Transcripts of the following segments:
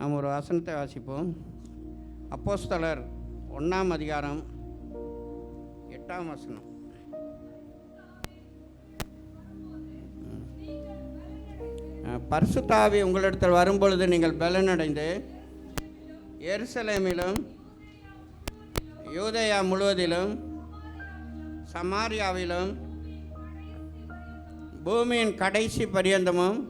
நாம் ஒரு வசனத்தை வாசிப்போம். அப்போஸ்தலர் 1ஆம் அதிகாரம் 8ஆம் வசனம். பரிசுத்த ஆவி உங்களிடத்தில் வரும்பொழுது நீங்கள் பலனடைந்து எருசலேமிலும் யூதேயா முழுவதிலும் சமாரியாவிலும் பூமியின் கடைசி பரியந்தமும்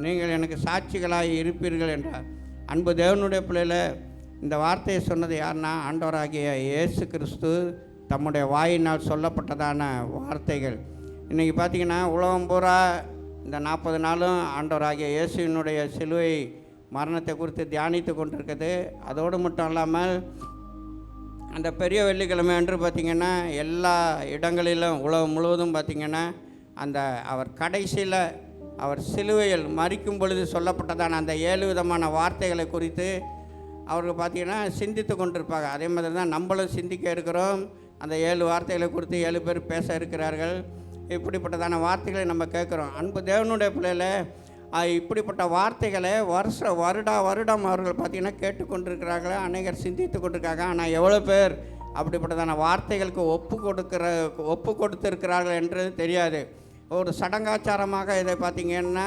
நீங்கள் எனக்கு சாட்சிகளாக இருப்பீர்கள் என்றார். அன்பு தேவனுடைய பிள்ளையில் இந்த வார்த்தையை சொன்னது யாருன்னா, ஆண்டவராகிய இயேசு கிறிஸ்து தம்முடைய வாயினால் சொல்லப்பட்டதான வார்த்தைகள். இன்றைக்கி பார்த்திங்கன்னா உலகம் பூரா இந்த 40 நாளும் ஆண்டவராகிய இயேசுவினுடைய சிலுவை மரணத்தை குறித்து தியானித்து கொண்டிருக்குது. அதோடு மட்டும் இல்லாமல் அந்த பெரிய வெள்ளிக்கிழமை அன்று பார்த்திங்கன்னா எல்லா இடங்களிலும் உலகம் முழுவதும் பார்த்திங்கன்னா அந்த அவர் கடைசியில் அவர் சிலுவையில் மரிக்கும் பொழுது சொல்லப்பட்டதான அந்த 7 விதமான வார்த்தைகளை குறித்து அவர்கள் பார்த்திங்கன்னா சிந்தித்து கொண்டிருப்பாங்க. அதே மாதிரி தான் நம்மளும் சிந்திக்க இருக்கிறோம். அந்த 7 வார்த்தைகளை குறித்து 7 பேர் பேச இருக்கிறார்கள். இப்படிப்பட்டதான வார்த்தைகளை நம்ம கேட்குறோம். அன்பு தேவனுடைய பிள்ளையில் இப்படிப்பட்ட வார்த்தைகளை வருடம் அவர்கள் பார்த்திங்கன்னா கேட்டுக்கொண்டிருக்கிறார்கள். அநேகர் சிந்தித்து கொண்டிருக்காங்க. ஆனால் எவ்வளோ பேர் அப்படிப்பட்டதான வார்த்தைகளுக்கு ஒப்பு கொடுத்துருக்கிறார்கள் என்றது தெரியாது. ஒரு சடங்காச்சாரமாக இதை பார்த்திங்கன்னா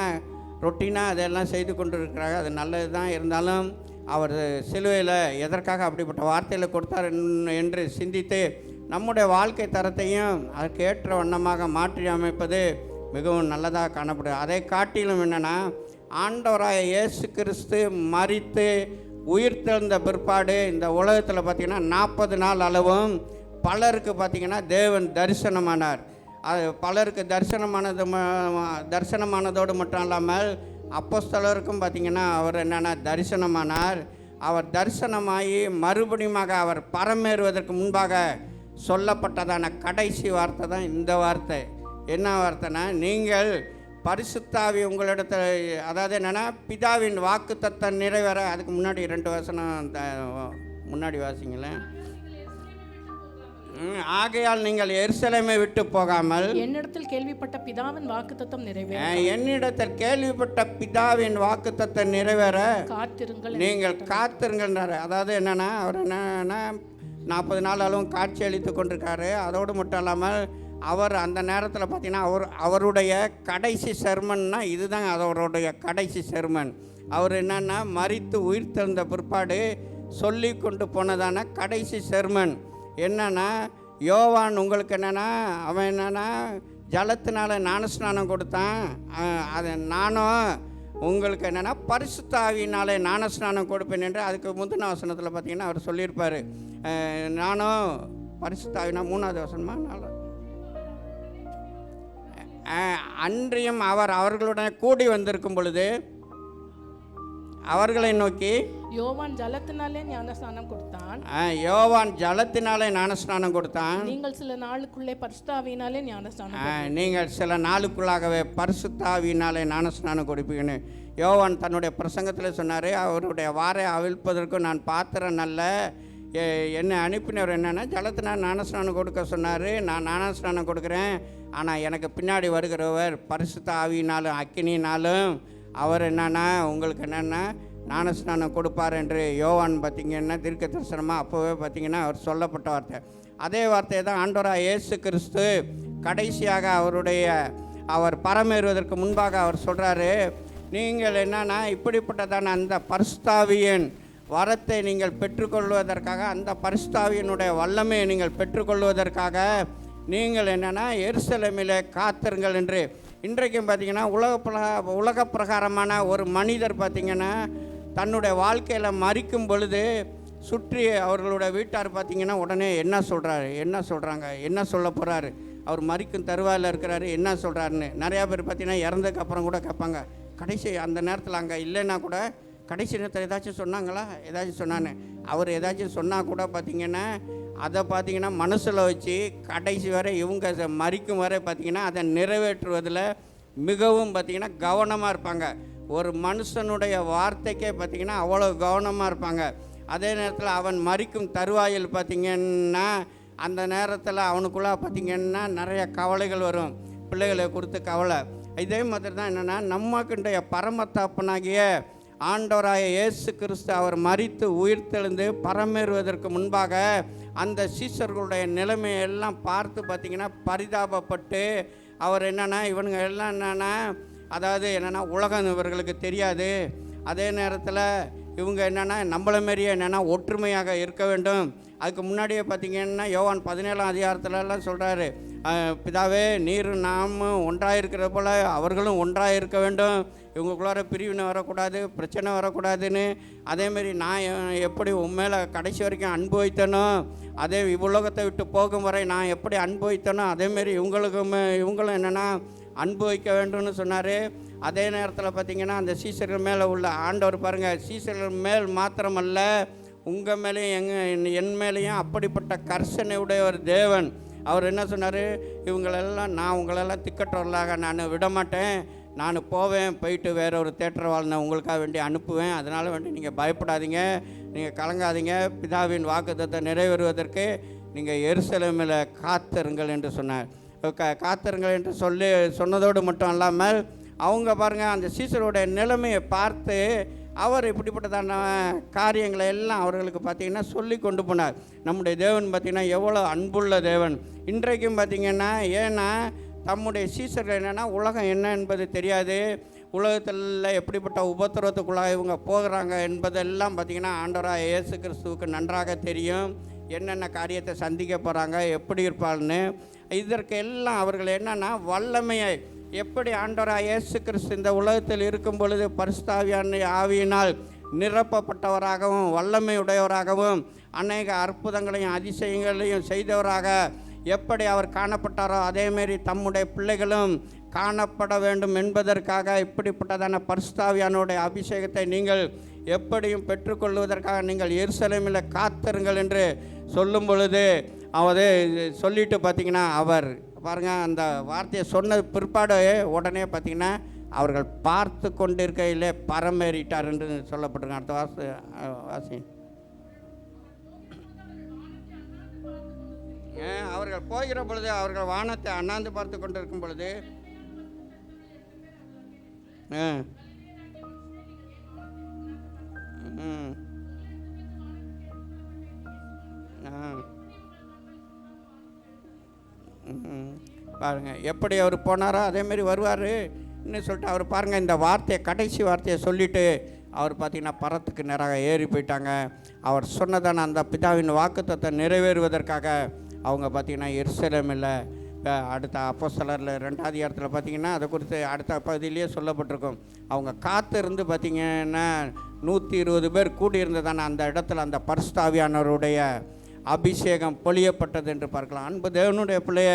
ரொட்டீனாக அதெல்லாம் செய்து கொண்டு இருக்கிறாங்க. அது நல்லது தான். இருந்தாலும் அவர் சிலுவையில் எதற்காக அப்படிப்பட்ட வார்த்தைகளை கொடுத்தார் என்று சிந்தித்து நம்முடைய வாழ்க்கை தரத்தையும் அதற்கு ஏற்ற வண்ணமாக மாற்றி அமைப்பது மிகவும் நல்லதாக காணப்படுது. அதை காட்டிலும் என்னென்னா, ஆண்டவராய இயேசு கிறிஸ்து மரித்து உயிர்த்தெழுந்த பிற்பாடு இந்த உலகத்தில் பார்த்திங்கன்னா 40 நாள் அளவும் பலருக்கு பார்த்திங்கன்னா தேவன் தரிசனமானார். அது பலருக்கு தரிசனமானதோடு மட்டும் இல்லாமல் அப்போஸ்தலருக்கும் பார்த்திங்கன்னா அவர் என்னென்னா தரிசனமானார். அவர் தரிசனமாகி மறுபடியுமாக அவர் பரமேறுவதற்கு முன்பாக சொல்லப்பட்டதான கடைசி வார்த்தை தான் இந்த வார்த்தை. என்ன வார்த்தைனா, நீங்கள் பரிசுத்த ஆவி உங்களிடத்தில், அதாவது என்னென்னா பிதாவின் வாக்குத்தத்தம் நிறைவேற. அதுக்கு முன்னாடி 2 வசனம் முன்னாடி வாசிங்களேன். ஆகையால் நீங்கள் எருசலேமை விட்டு போகாமல் என்னிடத்தில் கேள்விப்பட்ட பிதாவின் வாக்குத்தத்தம் நிறைவேற, என்னிடத்தில் கேள்விப்பட்ட பிதாவின் வாக்குத்தத்தம் நிறைவேற காத்திருங்கள், நீங்கள் காத்திருங்கள்ன்றார். அதாவது என்னென்னா, அவர் என்னன்னா 40 நாள் அளவும் காட்சி அளித்து கொண்டிருக்காரு. அதோடு மட்டும் இல்லாமல் அவர் அந்த நேரத்தில் பார்த்திங்கன்னா அவருடைய கடைசி செர்மன்னா இதுதான் அவருடைய கடைசி செர்மன். அவர் என்னென்னா மரித்து உயிர்த்தெழுந்த பிற்பாடு சொல்லி கொண்டு போனதான கடைசி செர்மன் என்னென்னா, யோவான் உங்களுக்கு என்னென்னா, அவன் என்னென்னா ஜலத்தினால ஞானஸ்நானம் கொடுத்தான். அது நானும் உங்களுக்கு என்னென்னா பரிசுத்த ஆவியினாலே ஞானஸ்நானம் கொடுப்பேன் என்று. அதுக்கு முந்தின வசனத்தில் பார்த்திங்கன்னா அவர் சொல்லியிருப்பார், நானும் பரிசுத்த ஆவினா 3ஆவது வசனமா 4. அன்றியும் அவர்களுடன் கூடி வந்திருக்கும் பொழுது அவர்களை நோக்கி, யோவான் ஜலத்தினாலே ஞானஸ்நானம் கொடுத்தான், யோவான் ஜலத்தினாலே ஞானஸ்நானம் கொடுத்தான், நீங்கள் சில நாளுக்குள்ளே பரிசுத்த ஆவியினாலே ஞானஸ்நானம், நீங்கள் சில நாளுக்குள்ளாகவே பரிசுத்த ஆவியினாலே ஞானஸ்நானம் கொடுப்பீங்கன்னு யோவான் தன்னுடைய பிரசங்கத்தில் சொன்னார். அவருடைய வாரை அவிழ்ப்பதற்கும் நான் பாத்திரம் நல்ல, என்னை அனுப்பினவர் என்னென்னா ஜலத்தினால் ஞானஸ்நானம் கொடுக்க சொன்னார். நான் ஞானஸ்நானம் கொடுக்குறேன். ஆனால் எனக்கு பின்னாடி வருகிறவர் பரிசுத்த ஆவியினாலும் அக்கினினாலும் அவர் என்னென்னா உங்களுக்கு என்னென்னா ஞானஸ்நானம் கொடுப்பார் என்று யோவான் பார்த்திங்கன்னா தீர்க்க தரிசனமாக அப்போவே பார்த்திங்கன்னா அவர் சொல்லப்பட்ட வார்த்தை. அதே வார்த்தையை தான் ஆண்டவராக இயேசு கிறிஸ்து கடைசியாக அவர் பரமேறுவதற்கு முன்பாக அவர் சொல்கிறாரு, நீங்கள் என்னென்னா இப்படிப்பட்டதான அந்த பரிசுத்தாவியின் வரத்தை நீங்கள் பெற்றுக்கொள்வதற்காக, அந்த பரிசுத்தாவியினுடைய வல்லமையை நீங்கள் பெற்றுக்கொள்வதற்காக நீங்கள் என்னென்னா எருசலேமிலே காத்திருங்கள் என்று. இன்றைக்கும் பார்த்திங்கன்னா உலக பிரகாரமான ஒரு மனிதர் பார்த்திங்கன்னா தன்னுடைய வாழ்க்கையில் மரிக்கும் பொழுது சுற்றி அவர்களுடைய வீட்டார் பார்த்திங்கன்னா உடனே என்ன சொல்கிறாங்க, என்ன சொல்ல போகிறாரு, அவர் மரிக்கும் தருவாயில் இருக்கிறாரு, என்ன சொல்கிறாருன்னு நிறையா பேர் பார்த்திங்கன்னா இறந்ததுக்கு அப்புறம் கூட கேட்பாங்க. கடைசி அந்த நேரத்தில் அங்கே இல்லைன்னா கூட கடைசி நேரத்தில் ஏதாச்சும் சொன்னாங்களா, ஏதாச்சும் சொன்னான்னு. அவர் ஏதாச்சும் சொன்னால் கூட பார்த்திங்கன்னா அதை பார்த்திங்கன்னா மனசில் வச்சு கடைசி வரை இவங்க மரிக்கும் வரை பார்த்திங்கன்னா அதை நிறைவேற்றுவதில் மிகவும் பார்த்திங்கன்னா கவனமாக இருப்பாங்க. ஒரு மனுஷனுடைய வார்த்தைக்கே பார்த்திங்கன்னா அவ்வளோ கவனமாக இருப்பாங்க. அதே நேரத்தில் அவன் மரிக்கும் தருவாயில் பார்த்திங்கன்னா அந்த நேரத்தில் அவனுக்குள்ளே பார்த்திங்கன்னா நிறைய கவலைகள் வரும். பிள்ளைகளை குறித்து கவலை, இதே மாதிரி தான் என்னென்னா நமக்குடைய பரமத்தப்பனாகிய ஆண்டவராய இயேசு கிறிஸ்து அவர் மரித்து உயிர்த்தெழுந்து பரமேறுவதற்கு முன்பாக அந்த சீஷர்களுடைய நிலைமையை எல்லாம் பார்த்து பார்த்திங்கன்னா பரிதாபப்பட்டு அவர் என்னென்னா இவனுங்க எல்லாம் என்னென்னா அதாவது என்னென்னா உலகம் இவர்களுக்கு தெரியாது, அதே நேரத்தில் இவங்க என்னென்னா நம்மள மாரியே என்னென்னா ஒற்றுமையாக இருக்க வேண்டும். அதுக்கு முன்னாடியே பார்த்திங்கன்னா யோவான் 17ஆம் அதிகாரத்துலலாம் சொல்கிறாரு, பிதாவே நீர் நாம் ஒன்றாக இருக்கிற போல் அவர்களும் ஒன்றாக இருக்க வேண்டும், இவங்களுக்குள்ளார பிரிவினை வரக்கூடாது, பிரச்சனை வரக்கூடாதுன்னு. அதேமாரி நான் எப்படி உண்மையில கடைசி வரைக்கும் அன்பு வைத்தனோ, அதே உலகத்தை விட்டு போகும் வரை நான் எப்படி அன்பு வைத்தனோ அதேமாரி இவங்களும் என்னென்னா அன்பு வைக்க வேண்டும்னு சொன்னார். அதே நேரத்தில் பார்த்திங்கன்னா அந்த சீசர்கள் மேலே உள்ள ஆண்டவர் பாருங்கள், சீசர்கள் மேல் மாத்திரமல்ல உங்கள் மேலேயும் என் மேலேயும் அப்படிப்பட்ட கர்சனை உடைய ஒரு தேவன். அவர் என்ன சொன்னார், இவங்களெல்லாம் நான் உங்களெல்லாம் திக்கற்றவர்களாக நான் விடமாட்டேன், நான் போவேன், போயிட்டு வேற ஒரு தேற்றவாளனை உங்களுக்காக வேண்டி அனுப்புவேன், அதனால் வேண்டி நீங்கள் பயப்படாதீங்க, நீங்கள் கலங்காதீங்க, பிதாவின் வாக்குத்தத்தை நிறைவேறுவதற்கு நீங்கள் எருசலேமில் காத்திருங்கள் என்று சொன்னார். காத்திருங்கள் என்று சொன்னதோடு மட்டும் இல்லாமல் அவங்க பாருங்கள் அந்த சீசருடைய நிலைமையை பார்த்து அவர் இப்படிப்பட்டதான காரியங்களை எல்லாம் அவர்களுக்கு பார்த்திங்கன்னா சொல்லி கொண்டு போனார். நம்முடைய தேவன் பார்த்திங்கன்னா எவ்வளோ அன்புள்ள தேவன். இன்றைக்கும் பார்த்திங்கன்னா ஏன்னா தம்முடைய சீசர்கள் என்னென்னா உலகம் என்ன என்பது தெரியாது, உலகத்தில் எப்படிப்பட்ட உபத்திரவத்துக்குள்ளாக இவங்க போகிறாங்க என்பதெல்லாம் பார்த்திங்கன்னா ஆண்டவராக இயேசு கிறிஸ்துவுக்கு நன்றாக தெரியும். என்னென்ன காரியத்தை சந்திக்க போகிறாங்க, எப்படி இருப்பாள்னு. இதற்கு எல்லாம் அவர்கள் என்னென்னா வல்லமையை எப்படி ஆண்டவராக இயேசு கிறிஸ்து இந்த உலகத்தில் இருக்கும் பொழுது பரிசுத்த ஆவியினால் நிரப்பப்பட்டவராகவும் வல்லமையுடையவராகவும் அநேக அற்புதங்களையும் அதிசயங்களையும் செய்தவராக எப்படி அவர் காணப்பட்டாரோ அதேமாரி தம்முடைய பிள்ளைகளும் காணப்பட வேண்டும் என்பதற்காக இப்படிப்பட்டதான பரிசுத்த அபிஷேகத்தை நீங்கள் எப்படியும் பெற்றுக்கொள்வதற்காக நீங்கள் எருசலேமில் காத்திருங்கள் என்று சொல்லும் பொழுது அவரே சொல்லிட்டு பார்த்திங்கன்னா அவர் பாருங்கள் அந்த வார்த்தையை சொன்ன பிற்பாடு உடனே பார்த்திங்கன்னா அவர்கள் பார்த்து கொண்டிருக்கையிலே பரமேறிட்டார் என்று சொல்லப்பட்டிருக்காங்க. அடுத்த வாசி அவர்கள் போகிற பொழுது அவர்கள் வானத்தை அண்ணாந்து பார்த்து கொண்டிருக்கும் பொழுது பாருங்கள் எப்படி அவர் போனாரோ அதேமாரி வருவார் இன்னும் சொல்லிட்டு அவர் பாருங்கள் இந்த வார்த்தையை கடைசி வார்த்தையை சொல்லிவிட்டு அவர் பார்த்திங்கன்னா பரத்துக்கு நேராக ஏறி போயிட்டாங்க. அவர் சொன்னதான அந்த பிதாவின் வாக்குத்தத்தை நிறைவேறுவதற்காக அவங்க பார்த்திங்கன்னா எருசலேமில் அடுத்த அப்போஸ்தலரில் 2ஆம் அதிகாரத்தில் பார்த்திங்கன்னா அதை குறித்து அடுத்த பகுதியிலேயே சொல்லப்பட்டிருக்கும். அவங்க காத்து இருந்து பார்த்திங்கன்னா 120 பேர் கூடியிருந்ததான அந்த இடத்துல அந்த பரிசுத்த ஆவியானவருடைய அபிஷேகம் பொழியப்பட்டது என்று பார்க்கலாம். அன்பு தேவனுடைய பிள்ளைய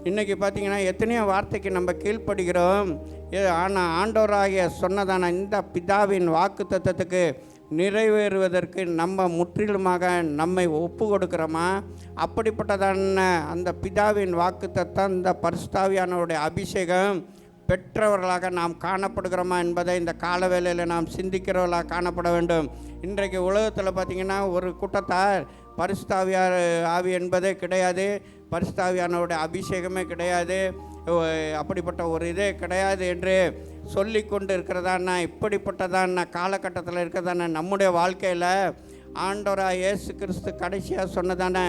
இன்றைக்கி பார்த்திங்கன்னா எத்தனையோ வார்த்தைக்கு நம்ம கீழ்ப்படுகிறோம். ஆனால் ஆண்டவராகிய சொன்னதான இந்த பிதாவின் வாக்குத்தத்தத்துக்கு நிறைவேறுவதற்கு நம்ம முற்றிலுமாக நம்மை ஒப்பு கொடுக்குறோமா? அப்படிப்பட்டதான அந்த பிதாவின் வாக்குத்தத்தம் இந்த பரிசுத்தாவியானவருடைய அபிஷேகம் பெற்றவர்களாக நாம் காணப்படுகிறோமா என்பதை இந்த காலவேளையில் நாம் சிந்திக்கிறவர்களாக காணப்பட வேண்டும். இன்றைக்கு உலகத்தில் பார்த்திங்கன்னா ஒரு கூட்டத்தார் ஆவி என்பதே கிடையாது, பரிசுத்தாவியானவருடைய அபிஷேகமே கிடையாது, அப்படிப்பட்ட ஒரு இதே கிடையாது என்று சொல்லி கொண்டு இருக்கிறதான இப்படிப்பட்டதான காலகட்டத்தில் இருக்கிறதான நம்முடைய வாழ்க்கையில் ஆண்டவராக இயேசு கிறிஸ்து கடைசியாக சொன்னதான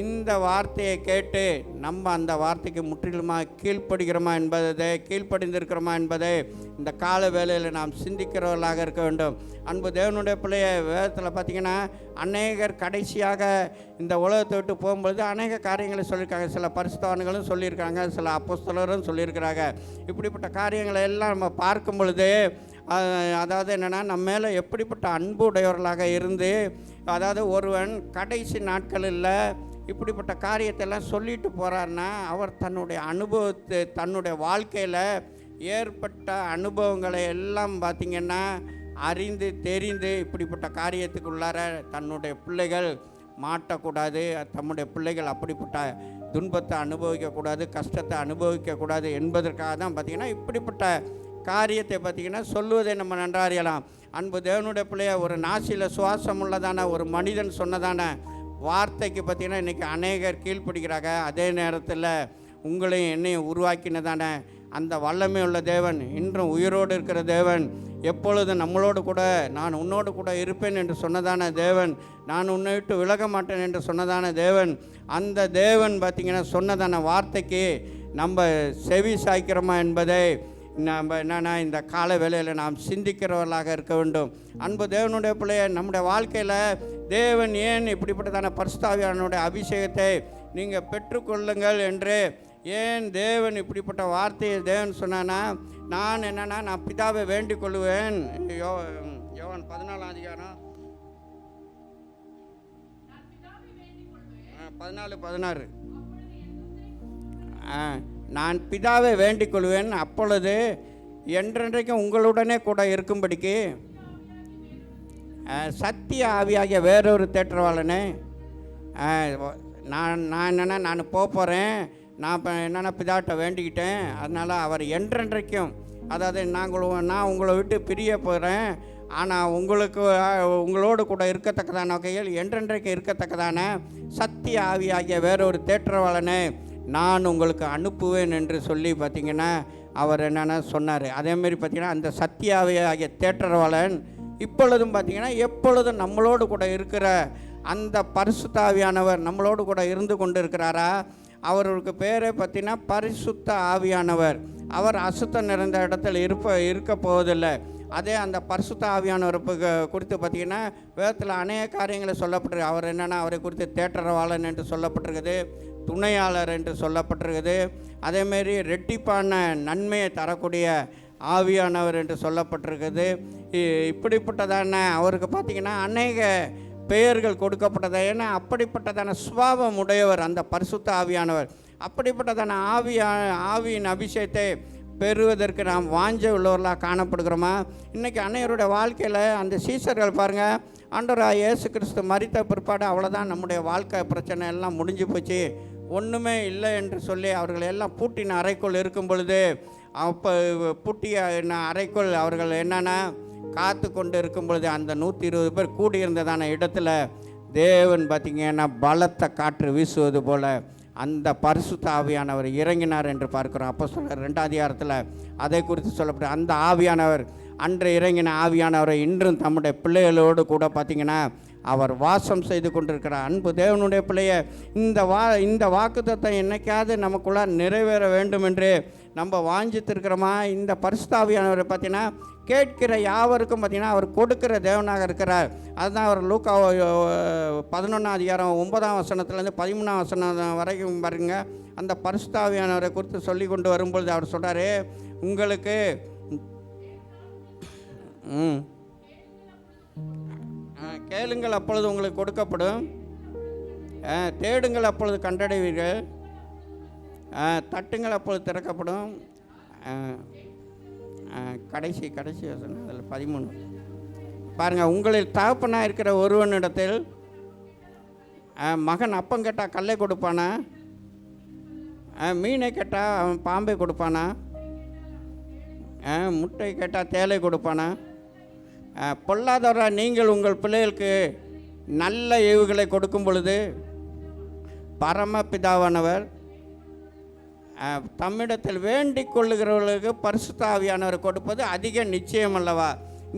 இந்த வார்த்தையை கேட்டு நம்ம அந்த வார்த்தைக்கு முற்றிலுமாக கீழ்ப்படிந்திருக்கிறோமா என்பதை இந்த கால வேளையில் நாம் சிந்திக்கிறவர்களாக இருக்க வேண்டும். அன்பு தேவனுடைய பிள்ளைய வேதத்தில் பார்த்திங்கன்னா அநேகர் கடைசியாக இந்த உலகத்தை விட்டு போகும்பொழுது அநேக காரியங்களை சொல்லியிருக்காங்க. சில பரிசுத்தவான்களும் சொல்லியிருக்காங்க, சில அப்போஸ்தலரும் சொல்லியிருக்கிறாங்க. இப்படிப்பட்ட காரியங்களை எல்லாம் நம்ம பார்க்கும் பொழுது அதாவது என்னென்னா நம்ம மேலே எப்படிப்பட்ட அன்பு உடையவர்களாக இருந்து அதாவது ஒருவன் கடைசி நாட்களில் இப்படிப்பட்ட காரியத்தெல்லாம் சொல்லிட்டு போகிறாருன்னா அவர் தன்னுடைய அனுபவத்தை தன்னுடைய வாழ்க்கையில் ஏற்பட்ட அனுபவங்களை எல்லாம் பார்த்திங்கன்னா அறிந்து தெரிந்து இப்படிப்பட்ட காரியத்துக்குள்ளார தன்னுடைய பிள்ளைகள் மாட்டக்கூடாது, தம்முடைய பிள்ளைகள் அப்படிப்பட்ட துன்பத்தை அனுபவிக்கக்கூடாது, கஷ்டத்தை அனுபவிக்கக்கூடாது என்பதற்காக தான் பார்த்திங்கன்னா இப்படிப்பட்ட காரியத்தை பார்த்திங்கன்னா சொல்லுவதை நம்ம நன்றாறியலாம். அன்பு தேவனுடைய பிள்ளைய ஒரு நாசியில் சுவாசம் உள்ளதான ஒரு மனிதன் சொன்னதான வார்த்தைக்கு பார்த்திங்கன்னா இன்றைக்கி அநேகர் கீழ்ப்படுகிறாங்க. அதே நேரத்தில் உங்களையும் என்னையும் உருவாக்கினதான அந்த வல்லமை உள்ள தேவன், இன்றும் உயிரோடு இருக்கிற தேவன், எப்பொழுதும் நம்மளோடு கூட நான் உன்னோடு கூட இருப்பேன் என்று சொன்னதான தேவன், நான் உன்னை விட்டு விலக மாட்டேன் என்று சொன்னதான தேவன், அந்த தேவன் பார்த்திங்கன்னா சொன்னதான வார்த்தைக்கு நம்ம செவி சாய்க்கிறோமா என்பதை நம்ம என்னென்னா இந்த கால வேளையில் நாம் சிந்திக்கிறவர்களாக இருக்க வேண்டும். அன்பு தேவனுடைய பிள்ளைய, நம்முடைய வாழ்க்கையில் தேவன் ஏன் இப்படிப்பட்டதான பரிசுத்த ஆவியானவருடைய அபிஷேகத்தை நீங்கள் பெற்றுக்கொள்ளுங்கள் என்று ஏன் தேவன் இப்படிப்பட்ட வார்த்தையை தேவன் சொன்னான்னா, நான் பிதாவை வேண்டிக் கொள்ளுவேன். யோவான் 14 அதிகாரம் 14-16. நான் பிதாவை வேண்டிக் கொள்வேன், அப்பொழுது என்றென்றைக்கும் உங்களுடனே கூட இருக்கும்படிக்கு சத்திய ஆவியாகிய வேறொரு தேற்றவாளனே, நான் போகிறேன், நான் இப்போ என்னென்னா பிதாட்ட வேண்டிக்கிட்டேன், அதனால் அவர் என்றென்றைக்கும், அதாவது நான் உங்களை விட்டு பிரிய போகிறேன், ஆனால் உங்களோடு கூட இருக்கத்தக்கதான வகையில் என்றென்றைக்கு இருக்கத்தக்கதான சத்திய ஆவியாகிய வேறொரு தேற்றவாளனை நான் உங்களுக்கு அனுப்புவேன் என்று சொல்லி பார்த்திங்கன்னா அவர் என்னென்னா சொன்னார். அதேமாரி பார்த்திங்கன்னா அந்த சத்திய ஆவியாகிய தேற்றவாளன் இப்பொழுதும் பார்த்திங்கன்னா எப்பொழுதும் நம்மளோடு கூட இருக்கிற அந்த பரிசுத்த ஆவியானவர் நம்மளோடு கூட இருந்து கொண்டு இருக்கிறாரா? அவருக்கு பேரே பார்த்திங்கன்னா பரிசுத்த ஆவியானவர். அவர் அசுத்தம் நிறைந்த இடத்துல இருக்க போவதில்லை. அதே அந்த பரிசுத்த ஆவியானவர் குறித்து பார்த்திங்கன்னா வேதத்தில் அநேக காரியங்களை சொல்லப்பட்டிருக்கு. அவர் என்னென்னா அவரை குறித்து தேற்றரவாளன் என்று சொல்லப்பட்டிருக்குது, துணையாளர் என்று சொல்லப்பட்டிருக்குது, அதேமாரி ரெட்டிப்பான நன்மையை தரக்கூடிய ஆவியானவர் என்று சொல்லப்பட்டிருக்குது. இப்படிப்பட்டதான அவருக்கு பார்த்திங்கன்னா அநேக பெயர்கள் கொடுக்கப்பட்டது. ஏன்னா அப்படிப்பட்டதான சுபாவம் உடையவர் அந்த பரிசுத்த ஆவியானவர். அப்படிப்பட்டதான ஆவியின் அபிஷேகத்தை பெறுவதற்கு நாம் வாஞ்ச உள்ளவர்களாக காணப்படுகிறோமா? இன்றைக்கி அன்னையருடைய வாழ்க்கையில் அந்த சீசர்கள் பாருங்கள், ஆண்டவராகிய இயேசு கிறிஸ்து மரித்த பிற்பாடு அவ்வளோதான், நம்முடைய வாழ்க்கை பிரச்சனை எல்லாம் முடிஞ்சு போச்சு, ஒன்றுமே இல்லை என்று சொல்லி அவர்கள் எல்லாம் பூட்டின அறைக்குள் இருக்கும் பொழுது, அப்போ பூட்டிய அறைக்குள் அவர்கள் என்னென்னா காத்து கொண்டு இருக்கும் பொழுது அந்த 120 பேர் கூடியிருந்ததான இடத்துல தேவன் பார்த்திங்கன்னா பலத்த காற்று வீசுவது போல் அந்த பரிசுத்த ஆவியானவர் இறங்கினார் என்று பார்க்கிறோம். அப்போஸ்தலர் 2 அதிகாரத்தில் அதை குறித்து சொல்லப்பட்ட அந்த ஆவியானவர், அன்று இறங்கின ஆவியானவரை இன்றும் தம்முடைய பிள்ளைகளோடு கூட பார்த்திங்கன்னா அவர் வாசம் செய்து கொண்டிருக்கிறார். அன்பு தேவனுடைய பிள்ளைய, இந்த வாக்குத்தத்தம் என்னைக்காவது நமக்குள்ள நிறைவேற வேண்டும் என்று நம்ம வாஞ்சித்திருக்கிறோமா? இந்த பரிசுத்த ஆவியானவரை பார்த்திங்கன்னா கேட்கிற யாவருக்கும் பார்த்திங்கன்னா அவர் கொடுக்கிற தேவனாக இருக்கிறார். அதுதான் அவர் லூக்கா 11 அதிகாரம் 9ஆம் வசனத்துலேருந்து 13ஆம் வசனம் வரைக்கும் பாருங்க. அந்த பரிசுத்த ஆவியானவரை குறித்து சொல்லி கொண்டு வரும்பொழுது அவர் சொல்கிறார், உங்களுக்கு கேளுங்கள் அப்பொழுது உங்களுக்கு கொடுக்கப்படும், தேடுங்கள் அப்பொழுது கண்டடைவீர்கள், தட்டுங்கள் அப்பொழுது திறக்கப்படும். கடைசி வசனம் அதில் 13 பாருங்கள். உங்களில் தகப்பனாக இருக்கிற ஒருவனிடத்தில் மகன் அப்பம் கேட்டால் கல்லை கொடுப்பானா? மீனை கேட்டால் அவன் பாம்பை கொடுப்பானா? முட்டை கேட்டால் தேலை கொடுப்பானா? பொல்லாதவராக நீங்கள் உங்கள் பிள்ளைகளுக்கு நல்ல ஏவுகளை கொடுக்கும் பொழுது பரமபிதாவானவர் தம்மிடத்தில் வேண்டிக் கொள்ளுகிறவர்களுக்கு பரிசுத்த ஆவியானவர் கொடுப்பது அதிக நிச்சயம் அல்லவா?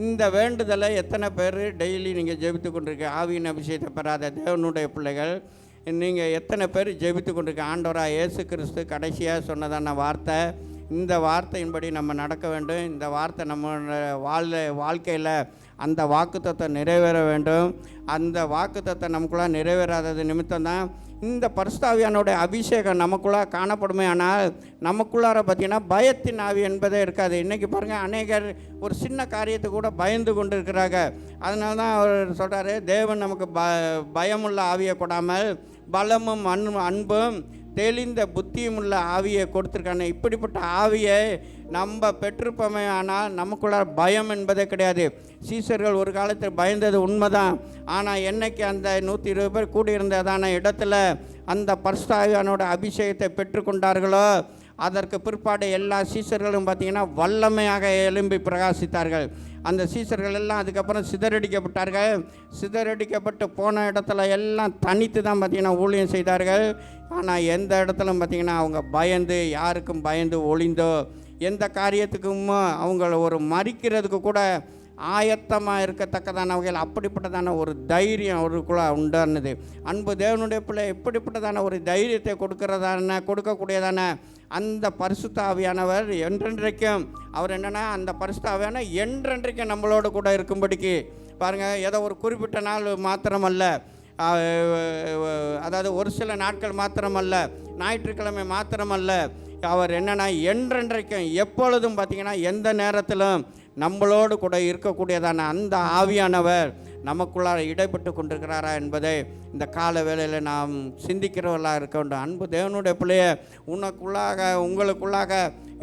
இந்த வேண்டுதலை எத்தனை பேர் டெய்லி நீங்கள் ஜெபித்து கொண்டிருக்க? ஆவியின் அபிஷேகத்தை பெறாத தேவனுடைய பிள்ளைகள் நீங்கள் எத்தனை பேர் ஜெபித்து கொண்டிருக்க? ஆண்டவராக இயேசு கிறிஸ்து கடைசியாக சொன்னதான வார்த்தை, இந்த வார்த்தையின்படி நம்ம நடக்க வேண்டும். இந்த வார்த்தை நம்ம வாழ்க்கையில் அந்த வாக்குத்தத்தம் நிறைவேற வேண்டும். அந்த வாக்குத்தத்தம் நமக்குள்ளே நிறைவேறாதது நிமித்தம்தான் இந்த பரிசுத்த ஆவியானுடைய அபிஷேகம் நமக்குள்ளே காணப்படுமே. ஆனால் நமக்குள்ளார பார்த்திங்கன்னா பயத்தின் ஆவி என்பதே இருக்காது. இன்றைக்கி பாருங்கள், அநேகர் ஒரு சின்ன காரியத்தை கூட பயந்து கொண்டு இருக்கிறாங்க. அதனால தான் அவர் சொல்கிறாரு, தேவன் நமக்கு பயமுள்ள ஆவியை கொடாமல் பலமும் அன்பும் தெளிந்த புத்தியும் உள்ள ஆவியை கொடுத்துருக்காங்க. இப்படிப்பட்ட ஆவியை நம்ம பெற்றிருப்போமே, ஆனால் நமக்குள்ள பயம் என்பதே கிடையாது. சீசர்கள் ஒரு காலத்தில் பயந்தது உண்மைதான். ஆனால் என்னைக்கு அந்த 120 பேர் கூடியிருந்ததான இடத்துல அந்த பரிசுத்த ஆவியானோட அபிஷேகத்தை பெற்றுக்கொண்டார்களோ, அதற்கு பிற்பாடு எல்லா சீசர்களும் பார்த்திங்கன்னா வல்லமையாக எழும்பி பிரகாசித்தார்கள். அந்த சீசர்கள் எல்லாம் அதுக்கப்புறம் சிதறடிக்கப்பட்டார்கள். சிதறடிக்கப்பட்டு போன இடத்துல எல்லாம் தனித்து தான் பார்த்திங்கன்னா ஊழியம் செய்தார்கள். ஆனால் எந்த இடத்துலையும் பார்த்திங்கன்னா அவங்க பயந்து, யாருக்கும் பயந்து ஒளிந்தோ, எந்த காரியத்துக்கும் அவங்கள ஒரு மறிக்கிறதுக்கு கூட ஆயத்தமாக இருக்கத்தக்கதான வகையில் அப்படிப்பட்டதான ஒரு தைரியம் அவருக்குள்ள உண்டானது. அன்பு தேவனுடைய பிள்ளை எப்படிப்பட்டதான ஒரு தைரியத்தை கொடுக்கக்கூடியதான அந்த பரிசுத்த ஆவியானவர் என்றென்றைக்கும் அவர் என்னென்னா, அந்த பரிசுத்த ஆவியான என்றென்றைக்கும் நம்மளோடு கூட இருக்கும்படிக்கு பாருங்கள். ஏதோ ஒரு குறிப்பிட்ட நாள் மாத்திரமல்ல, அதாவது ஒரு சில நாட்கள் மாத்திரமல்ல, ஞாயிற்றுக்கிழமை மாத்திரமல்ல, அவர் என்னென்னா என்றென்றைக்கும் எப்பொழுதும் பார்த்திங்கன்னா எந்த நேரத்திலும் நம்மளோடு கூட இருக்கக்கூடியதான அந்த ஆவியானவர் நமக்குள்ளார இடைப்பட்டு கொண்டிருக்கிறாரா என்பதை இந்த கால வேளையில் நாம் சிந்திக்கிறவர்களாக இருக்க வேண்டும். அன்பு தேவனுடைய பிள்ளைய, உங்களுக்குள்ளாக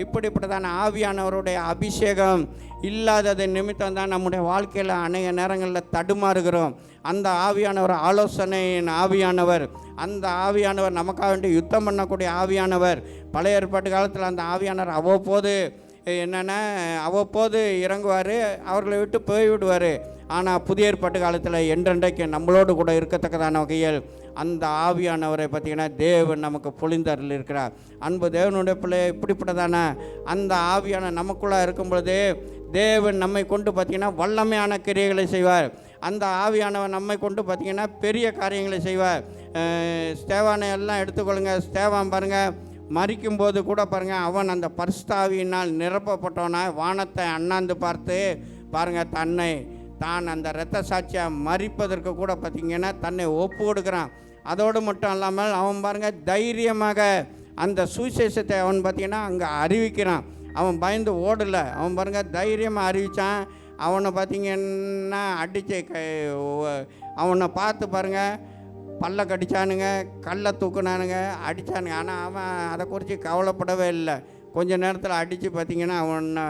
இப்படிப்பட்டதான ஆவியானவருடைய அபிஷேகம் இல்லாதது நிமித்தம் தான் நம்முடைய வாழ்க்கையில் அநேக நேரங்களில் தடுமாறுகிறோம். அந்த ஆவியானவர் ஆலோசனையின் ஆவியானவர், அந்த ஆவியானவர் நமக்காக வேண்டி யுத்தம் பண்ணக்கூடிய ஆவியானவர். பழைய ஏற்பாட்டு காலத்தில் அந்த ஆவியானவர் அவ்வப்போது இறங்குவார், அவர்களை விட்டு போய்விடுவார். ஆனால் புதிய ஏற்பாட்டு காலத்தில் என்றென்றைக்கு நம்மளோடு கூட இருக்கத்தக்கதான வகையில் அந்த ஆவியானவரை பார்த்திங்கன்னா தேவன் நமக்கு பொழிந்தருள் இருக்கிறார். அன்பு தேவனுடைய பிள்ளை, இப்படிப்பட்டதான அந்த ஆவியான நமக்குள்ளே இருக்கும் பொழுது தேவன் நம்மை கொண்டு பார்த்திங்கன்னா வல்லமையான கிரியைகளை செய்வார். அந்த ஆவியானவர் நம்மை கொண்டு பார்த்திங்கன்னா பெரிய காரியங்களை செய்வார். ஸ்தேவானை எல்லாம் எடுத்துக்கொள்ளுங்க. ஸ்தேவான் பாருங்கள், மரிக்கும்போது கூட பாருங்கள், அவன் அந்த பரிசுத்த ஆவியினால் நிரப்பப்பட்டவனா வானத்தை அண்ணாந்து பார்த்து பாருங்கள், தான் அந்த இரத்த சாட்சியாக மரிப்பதற்கு கூட பார்த்திங்கன்னா தன்னை ஒப்பு கொடுக்குறான். அதோடு மட்டும் இல்லாமல் அவன் பாருங்கள் தைரியமாக அந்த சுவிசேஷத்தை அவன் பார்த்திங்கன்னா அங்கே அறிவிக்கிறான். அவன் பயந்து ஓடலை. அவன் பாருங்கள் தைரியமாக அறிவித்தான். அவனை பார்த்திங்கன்னா அவனை பார்த்து பாருங்கள் பல்ல கடிச்சானுங்க, கல்லை தூக்குனானுங்க, அடித்தானுங்க. ஆனால் அவன் அதை குறித்து கவலைப்படவே இல்லை. கொஞ்ச நேரத்தில் அடித்து பார்த்திங்கன்னா அவனை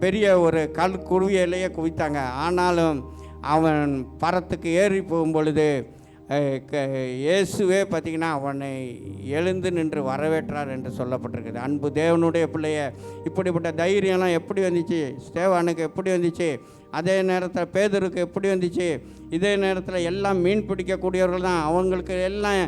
பெரிய ஒரு கல் குருவியிலேயே குவித்தாங்க. ஆனாலும் அவன் பரத்துக்கு ஏறி போகும் பொழுது இயேசுவே பார்த்திங்கன்னா அவனை எழுந்து நின்று வரவேற்றார் என்று சொல்லப்பட்டிருக்குது. அன்பு தேவனுடைய பிள்ளைய, இப்படிப்பட்ட தைரியம்லாம் எப்படி வந்துச்சு? ஸ்தேவானுக்கு எப்படி வந்துச்சு? அதே நேரத்தில் பேதுருக்கு எப்படி வந்துச்சு? இதே நேரத்தில் எல்லாம் மீன் பிடிக்கக்கூடியவர்கள் தான். அவங்களுக்கு எல்லாம்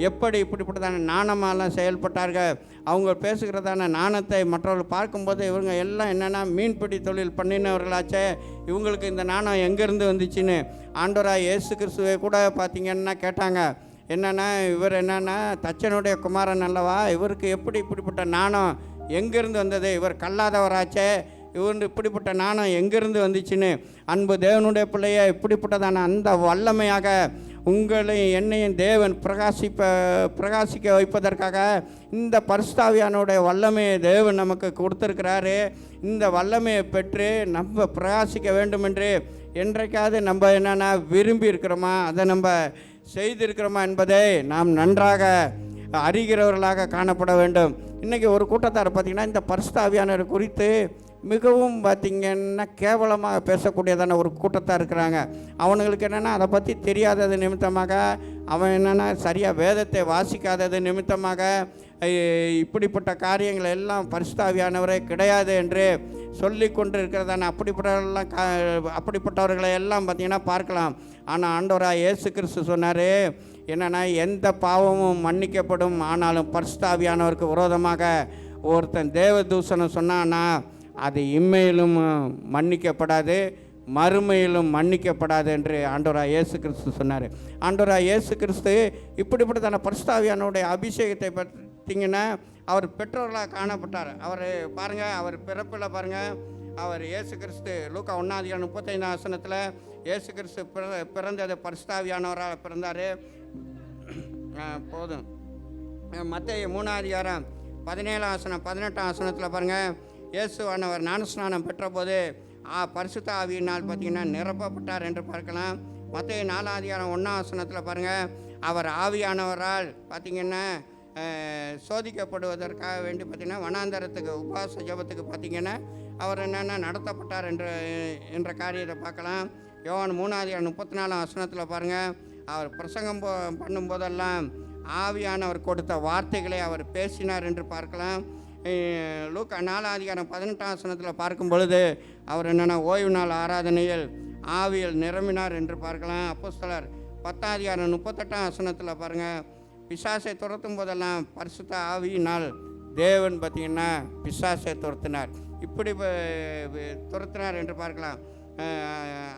எப்படி இப்படிப்பட்டதான நாணமாலாம் செயல்பட்டார்கள். அவங்க பேசுகிறதான நாணத்தை மற்றவர்கள் பார்க்கும்போது இவங்க எல்லாம் என்னென்னா மீன்பிடி தொழில் பண்ணினவர்களாச்சே, இவங்களுக்கு இந்த நாணம் எங்கேருந்து வந்துச்சுன்னு ஆண்டவராய் இயேசு கிறிஸ்துவை கூட பார்த்திங்கன்னா கேட்டாங்க. என்னென்னா, இவர் என்னென்னா தச்சனுடைய குமாரன் அல்லவா, இவருக்கு எப்படி இப்படிப்பட்ட நாணம் எங்கேருந்து வந்தது? இவர் கல்லாதவராச்சே, இவர் இப்படிப்பட்ட நாணம் எங்கேருந்து வந்துச்சுன்னு. அன்பு தேவனுடைய பிள்ளைய, இப்படிப்பட்டதான அந்த வல்லமையாக உங்களையும் என்னையும் தேவன் பிரகாசிக்க வைப்பதற்காக இந்த பரிசுத்தாவியானுடைய வல்லமையை தேவன் நமக்கு கொடுத்துருக்கிறாரு. இந்த வல்லமையை பெற்று நம்ம பிரகாசிக்க வேண்டும் என்று என்றைக்காவது நம்ம என்னென்னா விரும்பி இருக்கிறோமா, அதை நம்ம செய்திருக்கிறோமா என்பதை நாம் நன்றாக அறிகிறவர்களாக காணப்பட வேண்டும். இன்றைக்கி ஒரு கூட்டத்தார் பார்த்திங்கன்னா இந்த பரிசுத்தாவியானவர் குறித்து மிகவும் பார்த்திங்கன்னா கேவலமாக பேசக்கூடியதான ஒரு கூட்டத்தாக இருக்கிறாங்க. அவனுங்களுக்கு என்னென்னா அதை பற்றி தெரியாதது நிமித்தமாக, அவன் என்னென்னா சரியாக வேதத்தை வாசிக்காதது நிமித்தமாக இப்படிப்பட்ட காரியங்கள் எல்லாம் பரிசுத்தாவியானவரே கிடையாது என்று சொல்லி கொண்டு இருக்கிறதான அப்படிப்பட்டவர்களை எல்லாம் பார்த்திங்கன்னா பார்க்கலாம். ஆனால் ஆண்டவராக இயேசு கிறிஸ்து சொன்னார், என்னென்னா எந்த பாவமும் மன்னிக்கப்படும், ஆனாலும் பரிசுத்தாவியானவருக்கு விரோதமாக ஒருத்தன் தேவதூஷணம் சொன்னான்னா அது இம்மையிலும் மன்னிக்கப்படாது, மறுமையிலும் மன்னிக்கப்படாது என்று ஆண்டவராக இயேசு கிறிஸ்து சொன்னார். ஆண்டவராக இயேசு கிறிஸ்து இப்படிப்பட்டதான பரிசுத்தாவியானுடைய அபிஷேகத்தை பார்த்திங்கன்னா அவர் பெற்றோர்களாக காணப்பட்டார். அவர் பாருங்கள், அவர் பிறப்பில் பாருங்கள், அவர் இயேசு கிறிஸ்து லூக்கா 1:35 இயேசு கிறிஸ்து பிறந்தது பரிசுத்தாவியானவரால் பிறந்தார். போதும். மத்தேயு 3:17-18 பாருங்கள், இயேசுவானவர் ஞானஸ்நானம் பெற்றபோது பரிசுத்த ஆவியினால் பார்த்திங்கன்னா நிரப்பப்பட்டார் என்று பார்க்கலாம். மத்தேயு 4:1 பாருங்கள், அவர் ஆவியானவரால் பார்த்திங்கன்னா சோதிக்கப்படுவதற்காக வேண்டி பார்த்திங்கன்னா வனாந்தரத்துக்கு உபவாச ஜபத்துக்கு பார்த்திங்கன்னா அவர் என்னென்னா நடத்தப்பட்டார் என்ற காரியத்தை பார்க்கலாம். யோவான் 3:34 பாருங்கள், அவர் பிரசங்கம் பண்ணும்போதெல்லாம் ஆவியானவர் கொடுத்த வார்த்தைகளை அவர் பேசினார் என்று பார்க்கலாம். லூக்கா 4:18 பார்க்கும் பொழுது அவர் என்னென்னா ஓய்வு நாள் ஆராதனையில் ஆவியில் நிரம்பினார் என்று பார்க்கலாம். அப்போஸ்தலர் 10:38 பாருங்கள், பிசாசை துரத்தும் போதெல்லாம் பரிசுத்த ஆவியினால் தேவன் பார்த்திங்கன்னா பிசாசை துரத்தினார். இப்படி துரத்தினார் என்று பார்க்கலாம்.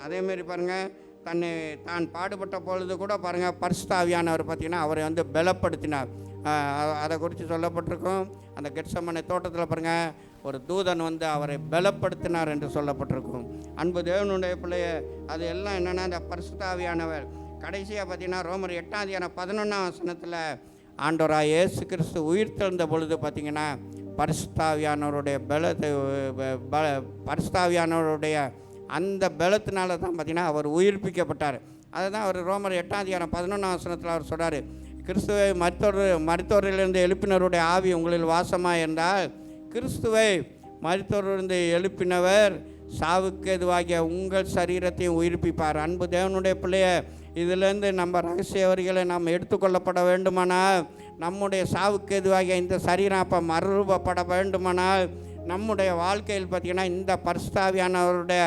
அதேமாரி பாருங்கள், தான் பாடுபட்ட பொழுது கூட பாருங்கள் பரிசுத்த ஆவியானவர் பார்த்திங்கன்னா அவரை வந்து பலப்படுத்தினார். அதை குறித்து சொல்லப்பட்டிருக்கும். அந்த கெத்செமனே தோட்டத்தில் பாருங்கள் ஒரு தூதன் வந்து அவரை பலப்படுத்தினார் என்று சொல்லப்பட்டிருக்கும். அன்பு தேவனுடைய பிள்ளைய அது எல்லாம் என்னென்னா அந்த பரிசுத்த ஆவியானவர் கடைசியாக பார்த்திங்கன்னா ரோமர் 8:11 ஆண்டவராக இயேசு கிறிஸ்து உயிர் தெழுந்த பொழுது பார்த்திங்கன்னா பரிசுத்த ஆவியானவருடைய பரிசுத்த ஆவியானவருடைய அந்த பலத்தினால தான் பார்த்திங்கன்னா அவர் உயிர்ப்பிக்கப்பட்டார். அதை தான் அவர் ரோமர் 8:11 அவர் சொல்கிறார், கிறிஸ்துவை மருத்துவரிலிருந்து எழுப்பினருடைய ஆவி உங்களில் வாசமாக இருந்தால் கிறிஸ்துவை மருத்துவரிலிருந்து எழுப்பினவர் சாவுக்கு எதுவாகிய உங்கள் சரீரத்தையும் உயிர்ப்பிப்பார். அன்பு தேவனுடைய பிள்ளைய, இதிலேருந்து நம்ம ரகசிய வரிகளை நாம் எடுத்துக்கொள்ளப்பட வேண்டுமானால், நம்முடைய சாவுக்கு எதுவாகிய இந்த சரீரம் அப்போ மறுரூபப்பட வேண்டுமானால், நம்முடைய வாழ்க்கையில் பார்த்திங்கன்னா இந்த பரிசுத்த ஆவியானவருடைய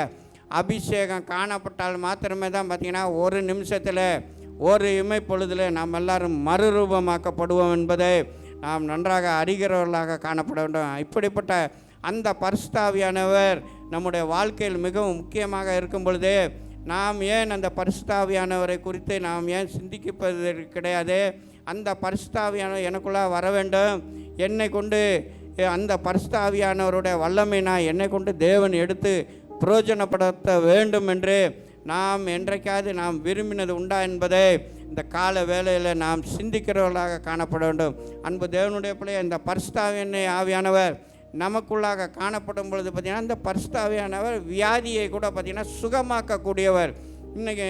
அபிஷேகம் காணப்பட்டால் மாத்திரமே தான் பார்த்திங்கன்னா ஒரு நிமிஷத்தில் ஒரு இமை பொழுதில் நாம் எல்லாரும் மறுரூபமாக்கப்படுவோம் என்பதை நாம் நன்றாக அறிகிறவர்களாக காணப்பட வேண்டும். இப்படிப்பட்ட அந்த பரிசுத்த ஆவியானவர் நம்முடைய வாழ்க்கையில் மிகவும் முக்கியமாக இருக்கும் பொழுது நாம் ஏன் அந்த பரிசுத்த ஆவியானவரை குறித்து நாம் ஏன் சிந்திப்பது கிடையாது? அந்த பரிசுத்த ஆவியானவர் எனக்குள்ளே வர வேண்டும், என்னை கொண்டு அந்த பரிசுத்த ஆவியானவருடைய வல்லமை நான் என்னை கொண்டு தேவன் எடுத்து பிரயோஜனப்படுத்த வேண்டும் என்று நாம் என்றைக்காவது நாம் விரும்பினது உண்டா என்பதை இந்த கால வேளையில் நாம் சிந்திக்கிறவர்களாக காணப்பட வேண்டும். அன்பு தேவனுடைய பிள்ளைய, இந்த பரிசுத்த ஆவியானவர் நமக்குள்ளாக காணப்படும் பொழுது பார்த்திங்கன்னா இந்த பரிசுத்த ஆவியானவர் வியாதியை கூட பார்த்திங்கன்னா சுகமாக்கக்கூடியவர். இன்றைக்கி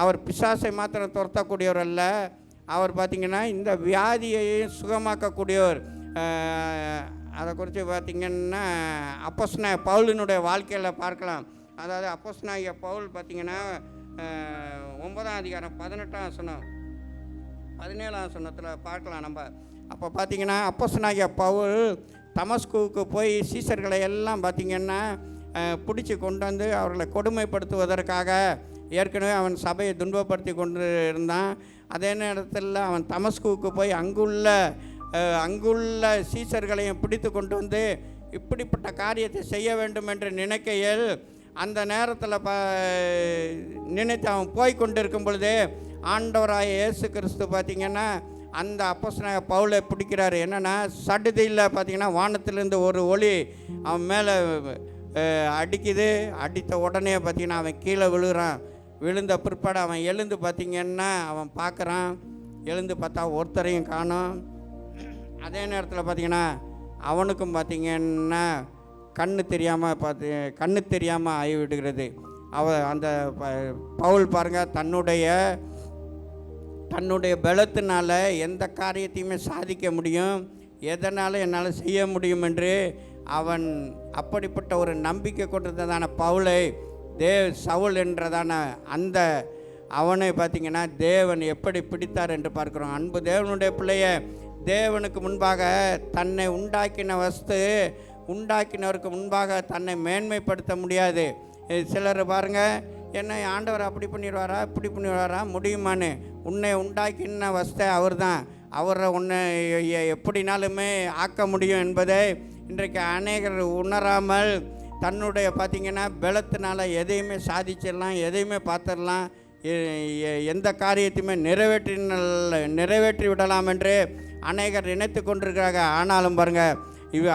அவர் பிசாசை மாத்திரம் துரத்தக்கூடியவர் அல்ல, அவர் பார்த்திங்கன்னா இந்த வியாதியையும் சுகமாக்கக்கூடியவர். அதை குறித்து பார்த்திங்கன்னா அப்போஸ்தலனாகிய பவுலினுடைய வாழ்க்கையில் பார்க்கலாம். அதாவது அப்போஸ்தலனாகிய பவுல் பார்த்திங்கன்னா 9:18 17 பார்க்கலாம் நம்ம. அப்போ பார்த்திங்கன்னா அப்போஸ்தலனாகிய பவுல் தமஸ்குவுக்கு போய் சீசர்களை எல்லாம் பார்த்திங்கன்னா பிடிச்சி கொண்டு வந்து அவர்களை கொடுமைப்படுத்துவதற்காக ஏற்கனவே அவன் சபையை துன்பப்படுத்தி கொண்டு இருந்தான். அதே நேரத்தில் அவன் தமஸ்குவுக்கு போய் அங்குள்ள சீசர்களையும் பிடித்து கொண்டு வந்து இப்படிப்பட்ட காரியத்தை செய்ய வேண்டும் என்று நினைக்கையில் அந்த நேரத்தில் நினைத்து அவன் போய் கொண்டு இருக்கும் பொழுது ஆண்டவராய இயேசு கிறிஸ்து பார்த்திங்கன்னா அந்த அப்போஸ்தலனாகிய பவுலை பிடிக்கிறாரு. என்னென்னா சடுதியில் பார்த்திங்கன்னா வானத்திலேருந்து ஒரு ஒளி அவன் மேலே அடிக்குது. அடித்த உடனே பார்த்திங்கன்னா அவன் கீழே விழுகிறான். விழுந்த பிற்பாடு அவன் எழுந்து பார்த்திங்கன்னா அவன் பார்க்குறான். எழுந்து பார்த்தா ஒருத்தரையும் காணோம். அதே நேரத்தில் பார்த்திங்கன்னா அவனுக்கும் பார்த்திங்கன்னா கண்ணு தெரியாமல் ஆகிவிடுகிறது. அந்த பவுல் பாருங்கள் தன்னுடைய பலத்தினால் எந்த காரியத்தையுமே சாதிக்க முடியும், எதனால் என்னால் செய்ய முடியும் என்று அவன் அப்படிப்பட்ட ஒரு நம்பிக்கை கொண்டதான பவுலை சவுல் என்றதான அந்த அவனை பார்த்திங்கன்னா தேவன் எப்படி பிடித்தார் என்று பார்க்குறோம். அன்பு தேவனுடைய பிள்ளைய, தேவனுக்கு முன்பாக தன்னை உண்டாக்கினவருக்கு முன்பாக தன்னை மேன்மைப்படுத்த முடியாது. சிலர் பாருங்கள், என்ன ஆண்டவர் அப்படி பண்ணிடுவாரா இப்படி பண்ணிடுவாரா முடியுமான்னு. உன்னை உண்டாக்கின வஸ்தை அவர் தான், அவரை உன்னை எப்படினாலுமே ஆக்க முடியும் என்பதை இன்றைக்கு அநேகர் உணராமல் தன்னுடைய பார்த்திங்கன்னா பலத்தினால் எதையுமே சாதிச்சிடலாம், எதையுமே பார்த்துடலாம், எந்த காரியத்தையுமே நிறைவேற்றி விடலாம் என்று அநேகர் நினைத்து கொண்டிருக்கிறாங்க. ஆனாலும் பாருங்கள்,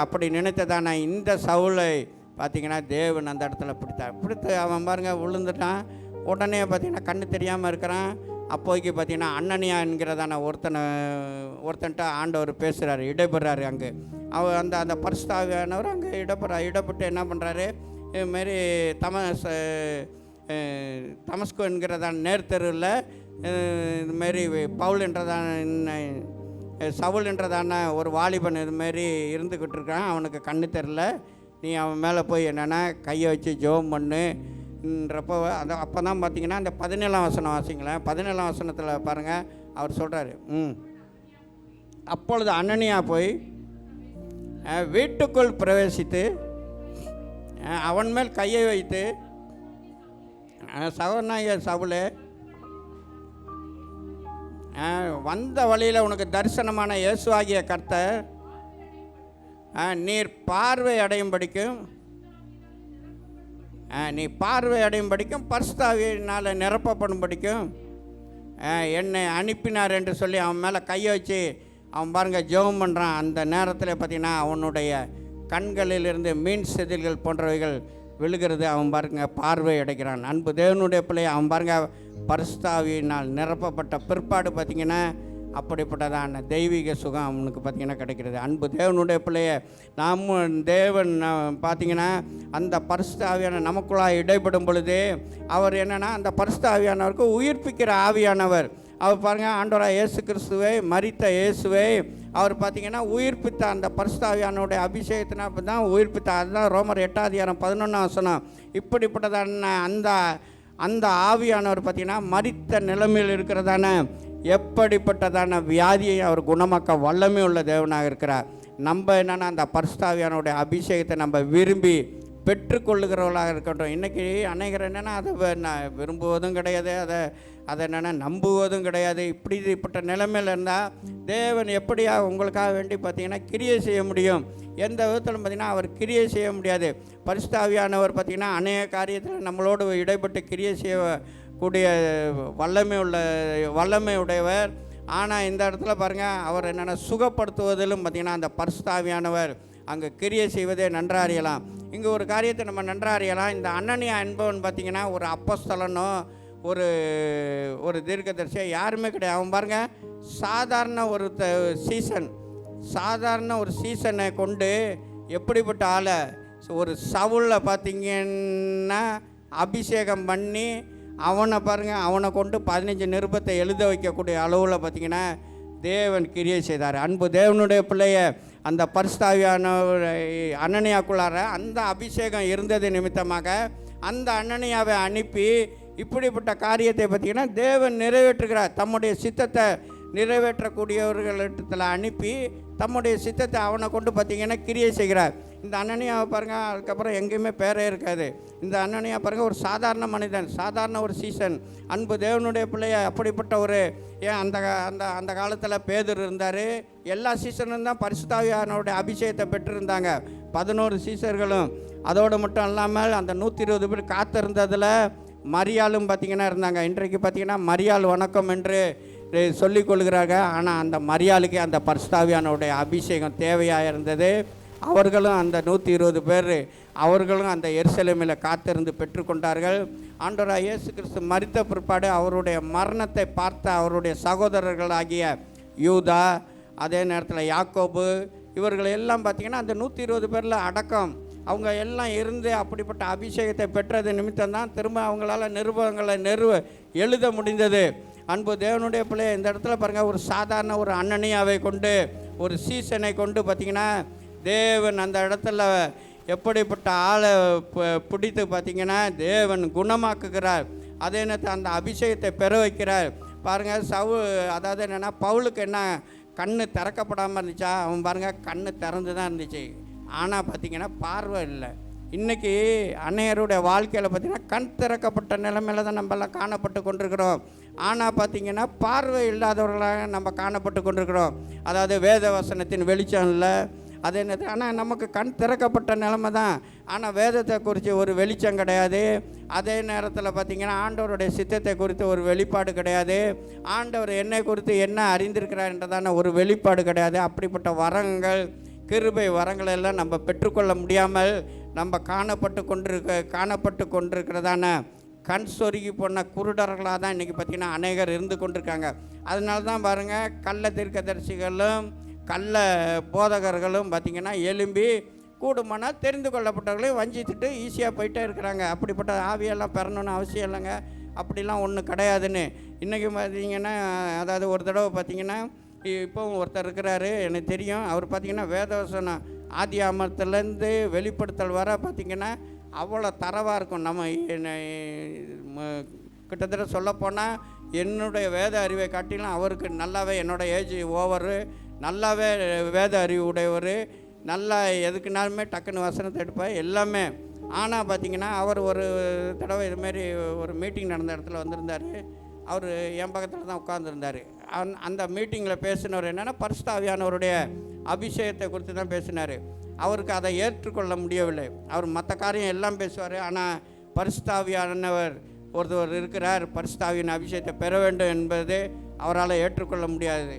அப்படி நினைத்ததான இந்த சவுலை பார்த்திங்கன்னா தேவன் அந்த இடத்துல பிடித்து அவன் பாருங்கள் விழுந்துட்டான். உடனே பார்த்திங்கன்னா கண்ணு தெரியாமல் இருக்கிறான். அப்போதைக்கு பார்த்திங்கன்னா அன்னனியா என்கிறதான ஒருத்தன்ட்ட ஆண்டவர் பேசுகிறாரு, இடைபெறாரு. அங்கே அந்த பரிசுத்த ஆவியானவர் அங்கே இடப்பட்டு என்ன பண்ணுறாரு, இதுமாரி தமஸ்கு என்கிறதான நேர்த்தெருவில் இதுமாரி பவுல் என்றதான சவுல் என்றதான ஒரு வாலிபன் இதுமாரி இருந்துக்கிட்டு இருக்கான். அவனுக்கு கண்ணு தெரில, நீ அவன் மேலே போய் என்னென்னா கையை வச்சு ஜெபம் பண்ணுன்றப்போ அப்போ தான் பார்த்திங்கன்னா அந்த 17 வசனம் வாசிங்களேன். 17 வசனத்தில் பாருங்கள், அவர் சொல்கிறாரு, அப்பொழுது அனனியா போய் வீட்டுக்குள் பிரவேசித்து அவன் மேல் கையை வைத்து, சகோதரனாகிய சவுலே, வந்த வழியில் உனக்கு தரிசனமான இயேசுவாகிய கர்த்தர் நீர் பார்வை அடையும் படிக்கும், நீ பார்வை அடையும் படிக்கும், பரிசுத்தாவியினால் நிரப்பப்படும் படிக்கும் என்னை அனுப்பினார் என்று சொல்லி அவன் மேலே கையை வச்சு அவன் பாருங்கள் ஜெபம் பண்ணுறான். அந்த நேரத்தில் பார்த்திங்கன்னா அவனுடைய கண்களிலிருந்து மீன் செதில்கள் போன்றவைகள் விழுகிறது. அவன் பாருங்க பார்வை அடைக்கிறான். அன்பு தேவனுடைய பிள்ளையை அவன் பாருங்க பரிசுத்தாவியினால் நிரப்பப்பட்ட பிற்பாடு பார்த்திங்கன்னா அப்படிப்பட்டதான தெய்வீக சுகம் அவனுக்கு பார்த்திங்கன்னா கிடைக்கிறது. அன்பு தேவனுடைய பிள்ளையை தேவன் பார்த்திங்கன்னா அந்த பரிசுத்தாவியான நமக்குள்ளாக இடைப்படும் பொழுது அவர் என்னென்னா அந்த பரிசுத்தாவியானவருக்கு உயிர்ப்பிக்கிற ஆவியானவர். அவர் பாருங்கள் ஆண்டவராக இயேசு கிறிஸ்துவை, மரித்த இயேசுவை அவர் பார்த்திங்கன்னா உயிர்ப்பித்த அந்த பரிசுத்தாவியானுடைய அபிஷேகத்தினா அப்போ தான் உயிர்ப்பித்த. அதுதான் ரோமர் 8:11 இப்படிப்பட்டதான அந்த ஆவியானவர் பார்த்திங்கன்னா மரித்த நிலைமையில் இருக்கிறதான எப்படிப்பட்டதான வியாதியை அவர் குணமாக்க வல்லமை உள்ள தேவனாக இருக்கிறார். நம்ம என்னென்னா அந்த பரிசுத்தாவியானுடைய அபிஷேகத்தை நம்ம விரும்பி பெற்றுக்கொள்ளுகிறவர்களாக இருக்கட்டும். இன்றைக்கி அநேகர் என்னென்னா அதை விரும்புவதும் கிடையாது, அதை என்னென்னா நம்புவதும் கிடையாது. இப்படிப்பட்ட நிலைமையில் இருந்தால் தேவன் எப்படியா உங்களுக்காக வேண்டி பார்த்திங்கன்னா கிரியை செய்ய முடியும்? எந்த விதத்தில் பார்த்திங்கன்னா அவர் கிரியை செய்ய முடியாது. பரிசுத்தாவியானவர் பார்த்திங்கன்னா அநேக காரியத்தில் நம்மளோடு இடைப்பட்டு கிரியை செய்யக்கூடிய வல்லமை உடையவர். ஆனால் இந்த இடத்துல பாருங்கள் அவர் என்னென்னா சுகப்படுத்துவதிலும் பார்த்திங்கன்னா அந்த பரிசுத்தாவியானவர் அங்கே கிரியை செய்வதே நன்றாக அறியலாம். இங்கே ஒரு காரியத்தை நம்ம நன்றாக அறியலாம். இந்த அனனியா என்பவன் பார்த்திங்கன்னா ஒரு அப்போஸ்தலனோ ஒரு தீர்க்கதரிசியோ யாருமே கிடையாது. அவன் பாருங்கள் சாதாரண ஒரு சீசனை கொண்டு எப்படிப்பட்ட ஆளை ஒரு சவுலில் பார்த்திங்கன்னா அபிஷேகம் பண்ணி அவனை பாருங்கள் அவனை கொண்டு 15 நிருபத்தை எழுத வைக்கக்கூடிய அளவில் பார்த்திங்கன்னா தேவன் கிரியை செய்தார். அன்பு தேவனுடைய பிள்ளைய அந்த பரிசுத்தாவியான அனனியாக்குள்ளார அந்த அபிஷேகம் இருந்தது நிமித்தமாக அந்த அனனியாவை அனுப்பி இப்படிப்பட்ட காரியத்தை பார்த்திங்கன்னா தேவன் நிறைவேற்றுகிறார். தம்முடைய சித்தத்தை நிறைவேற்றக்கூடியவர்களிடத்தில் அனுப்பி தம்முடைய சித்தத்தை அவனை கொண்டு பார்த்திங்கன்னா கிரியை செய்கிறார். இந்த அனனியாவை பாருங்கள், அதுக்கப்புறம் எங்கேயுமே பேரே இருக்காது. இந்த அனனியா பாருங்கள் ஒரு சாதாரண மனிதன், சாதாரண ஒரு சீசன். அன்பு தேவனுடைய பிள்ளைய அப்படிப்பட்ட ஒரு அந்த காலத்தில் பேதுரு இருந்தார். எல்லா சீசனும் தான் பரிசுத்தாவியானவருடைய அபிஷேகத்தை பெற்றிருந்தாங்க, 11 சீசர்களும். அதோடு மட்டும் இல்லாமல் அந்த 120 பேர் காத்திருந்ததில் மரியாளும் பார்த்திங்கன்னா இருந்தாங்க. இன்றைக்கு பார்த்திங்கன்னா மரியாள் வணக்கம் என்று சொல்லிக் கொள்கிறார்கள். ஆனால் அந்த மரியாளுக்கே அந்த பரிசுத்தாவியானவருடைய அபிஷேகம் தேவையாக இருந்தது. அவர்களும் அந்த 120 பேர் அவர்களும் அந்த எருசலேமில் காத்திருந்து பெற்றுக்கொண்டார்கள். ஆண்டவராகிய இயேசு கிறிஸ்து மரித்த பிற்பாடு அவருடைய மரணத்தை பார்த்த அவருடைய சகோதரர்களாகிய யூதா, அதே நேரத்தில் யாக்கோபு, இவர்கள் எல்லாம் பார்த்திங்கன்னா அந்த 120 பேரில் அடக்கம். அவங்க எல்லாம் இருந்து அப்படிப்பட்ட அபிஷேகத்தை பெற்றது நிமித்தம் தான் திரும்ப அவங்களால நிருபங்களை எழுத முடிந்தது. அன்பு தேவனுடைய பிள்ளை இந்த இடத்துல பாருங்கள் ஒரு சாதாரண ஒரு அனனியாவை கொண்டு ஒரு சீசனை கொண்டு பார்த்திங்கன்னா தேவன் அந்த இடத்துல எப்படிப்பட்ட ஆளை பிடித்து பார்த்திங்கன்னா தேவன் குணமாக்குகிறார். அதே நேரத்தில் அந்த அபிஷேகத்தை பெற வைக்கிறார். பாருங்கள் அதாவது என்னென்னா பவுலுக்கு என்ன கண்ணு திறக்கப்படாமல் இருந்துச்சா? அவன் பாருங்கள் கண்ணு திறந்து தான் இருந்துச்சு, ஆனால் பார்த்திங்கன்னா பார்வை இல்லை. இன்றைக்கி அன்னையருடைய வாழ்க்கையில் பார்த்திங்கன்னா கண் திறக்கப்பட்ட நிலைமையில் தான் நம்மளாம் காணப்பட்டு கொண்டிருக்கிறோம். ஆனால் பார்த்திங்கன்னா பார்வை இல்லாதவர்களாக நம்ம காணப்பட்டு கொண்டிருக்கிறோம். அதாவது வேத வசனத்தின் வெளிச்சம் இல்லை, அதே நேரத்தில் ஆனால் நமக்கு கண் திறக்கப்பட்ட நிலைமை தான், ஆனால் வேதத்தை குறித்து ஒரு வெளிச்சம் கிடையாது. அதே நேரத்தில் பார்த்திங்கன்னா ஆண்டவருடைய சித்தத்தை குறித்து ஒரு வெளிப்பாடு கிடையாது. ஆண்டவர் என்னை குறித்து என்ன அறிந்திருக்கிறார் என்றதான ஒரு வெளிப்பாடு கிடையாது. அப்படிப்பட்ட வரங்கள், கிருபை வரங்கள் எல்லாம் நம்ம பெற்றுக்கொள்ள முடியாமல் நம்ம காணப்பட்டு கொண்டிருக்கிறதான கண் சொருகி போன குருடர்களாக தான் இன்றைக்கி பார்த்திங்கன்னா அநேகர் இருந்து கொண்டிருக்காங்க. அதனால தான் பாருங்கள் கள்ள தீர்க்கதரிசிகளும் கள்ள போதகர்களும் பார்த்திங்கன்னா எழும்பி கூடுமானால் தெரிந்து கொள்ளப்பட்டவர்களையும் வஞ்சித்துட்டு ஈஸியாக போயிட்டே இருக்கிறாங்க. அப்படிப்பட்ட ஆவியெல்லாம் பெறணுன்னு அவசியம் இல்லைங்க, அப்படிலாம் ஒன்றும் கிடையாதுன்னு. இன்றைக்கி பார்த்திங்கன்னா அதாவது ஒரு தடவை பார்த்திங்கன்னா இப்போவும் ஒருத்தர் இருக்கிறாரு, எனக்கு தெரியும். அவர் பார்த்திங்கன்னா வேதவசனம் ஆதி ஆமத்துலேருந்து வெளிப்படுத்தல் வர பார்த்திங்கன்னா அவ்வளோ தரவாக இருக்கும். நம்ம கிட்டத்தட்ட சொல்லப்போனால் என்னுடைய வேத அறிவை காட்டிலும் அவருக்கு நல்லாவே, என்னோடய ஏஜ் ஓவரு, நல்லாவே வேத அறிவு உடையவர், நல்லா எதுக்குனாலுமே டக்குன்னு வசனத்தை எடுப்பார் எல்லாமே. ஆனால் பார்த்திங்கன்னா அவர் ஒரு தடவை இதுமாரி ஒரு மீட்டிங் நடந்த இடத்துல வந்திருந்தார். அவர் என் பக்கத்தில் தான் உட்காந்துருந்தார். அந்த மீட்டிங்கில் பேசினவர் என்னென்னா பரிசுத்த ஆவியானவருடைய அபிஷேகத்தை குறித்து தான் பேசினார். அவருக்கு அதை ஏற்றுக்கொள்ள முடியவில்லை. அவர் மற்ற காரியம் எல்லாம் பேசுவார், ஆனால் பரிசுத்த ஆவியானவர் ஒருத்தர் இருக்கிறார், பரிசுத்த ஆவியின் அபிஷேகத்தை பெற வேண்டும் என்பது அவரால் ஏற்றுக்கொள்ள முடியாது.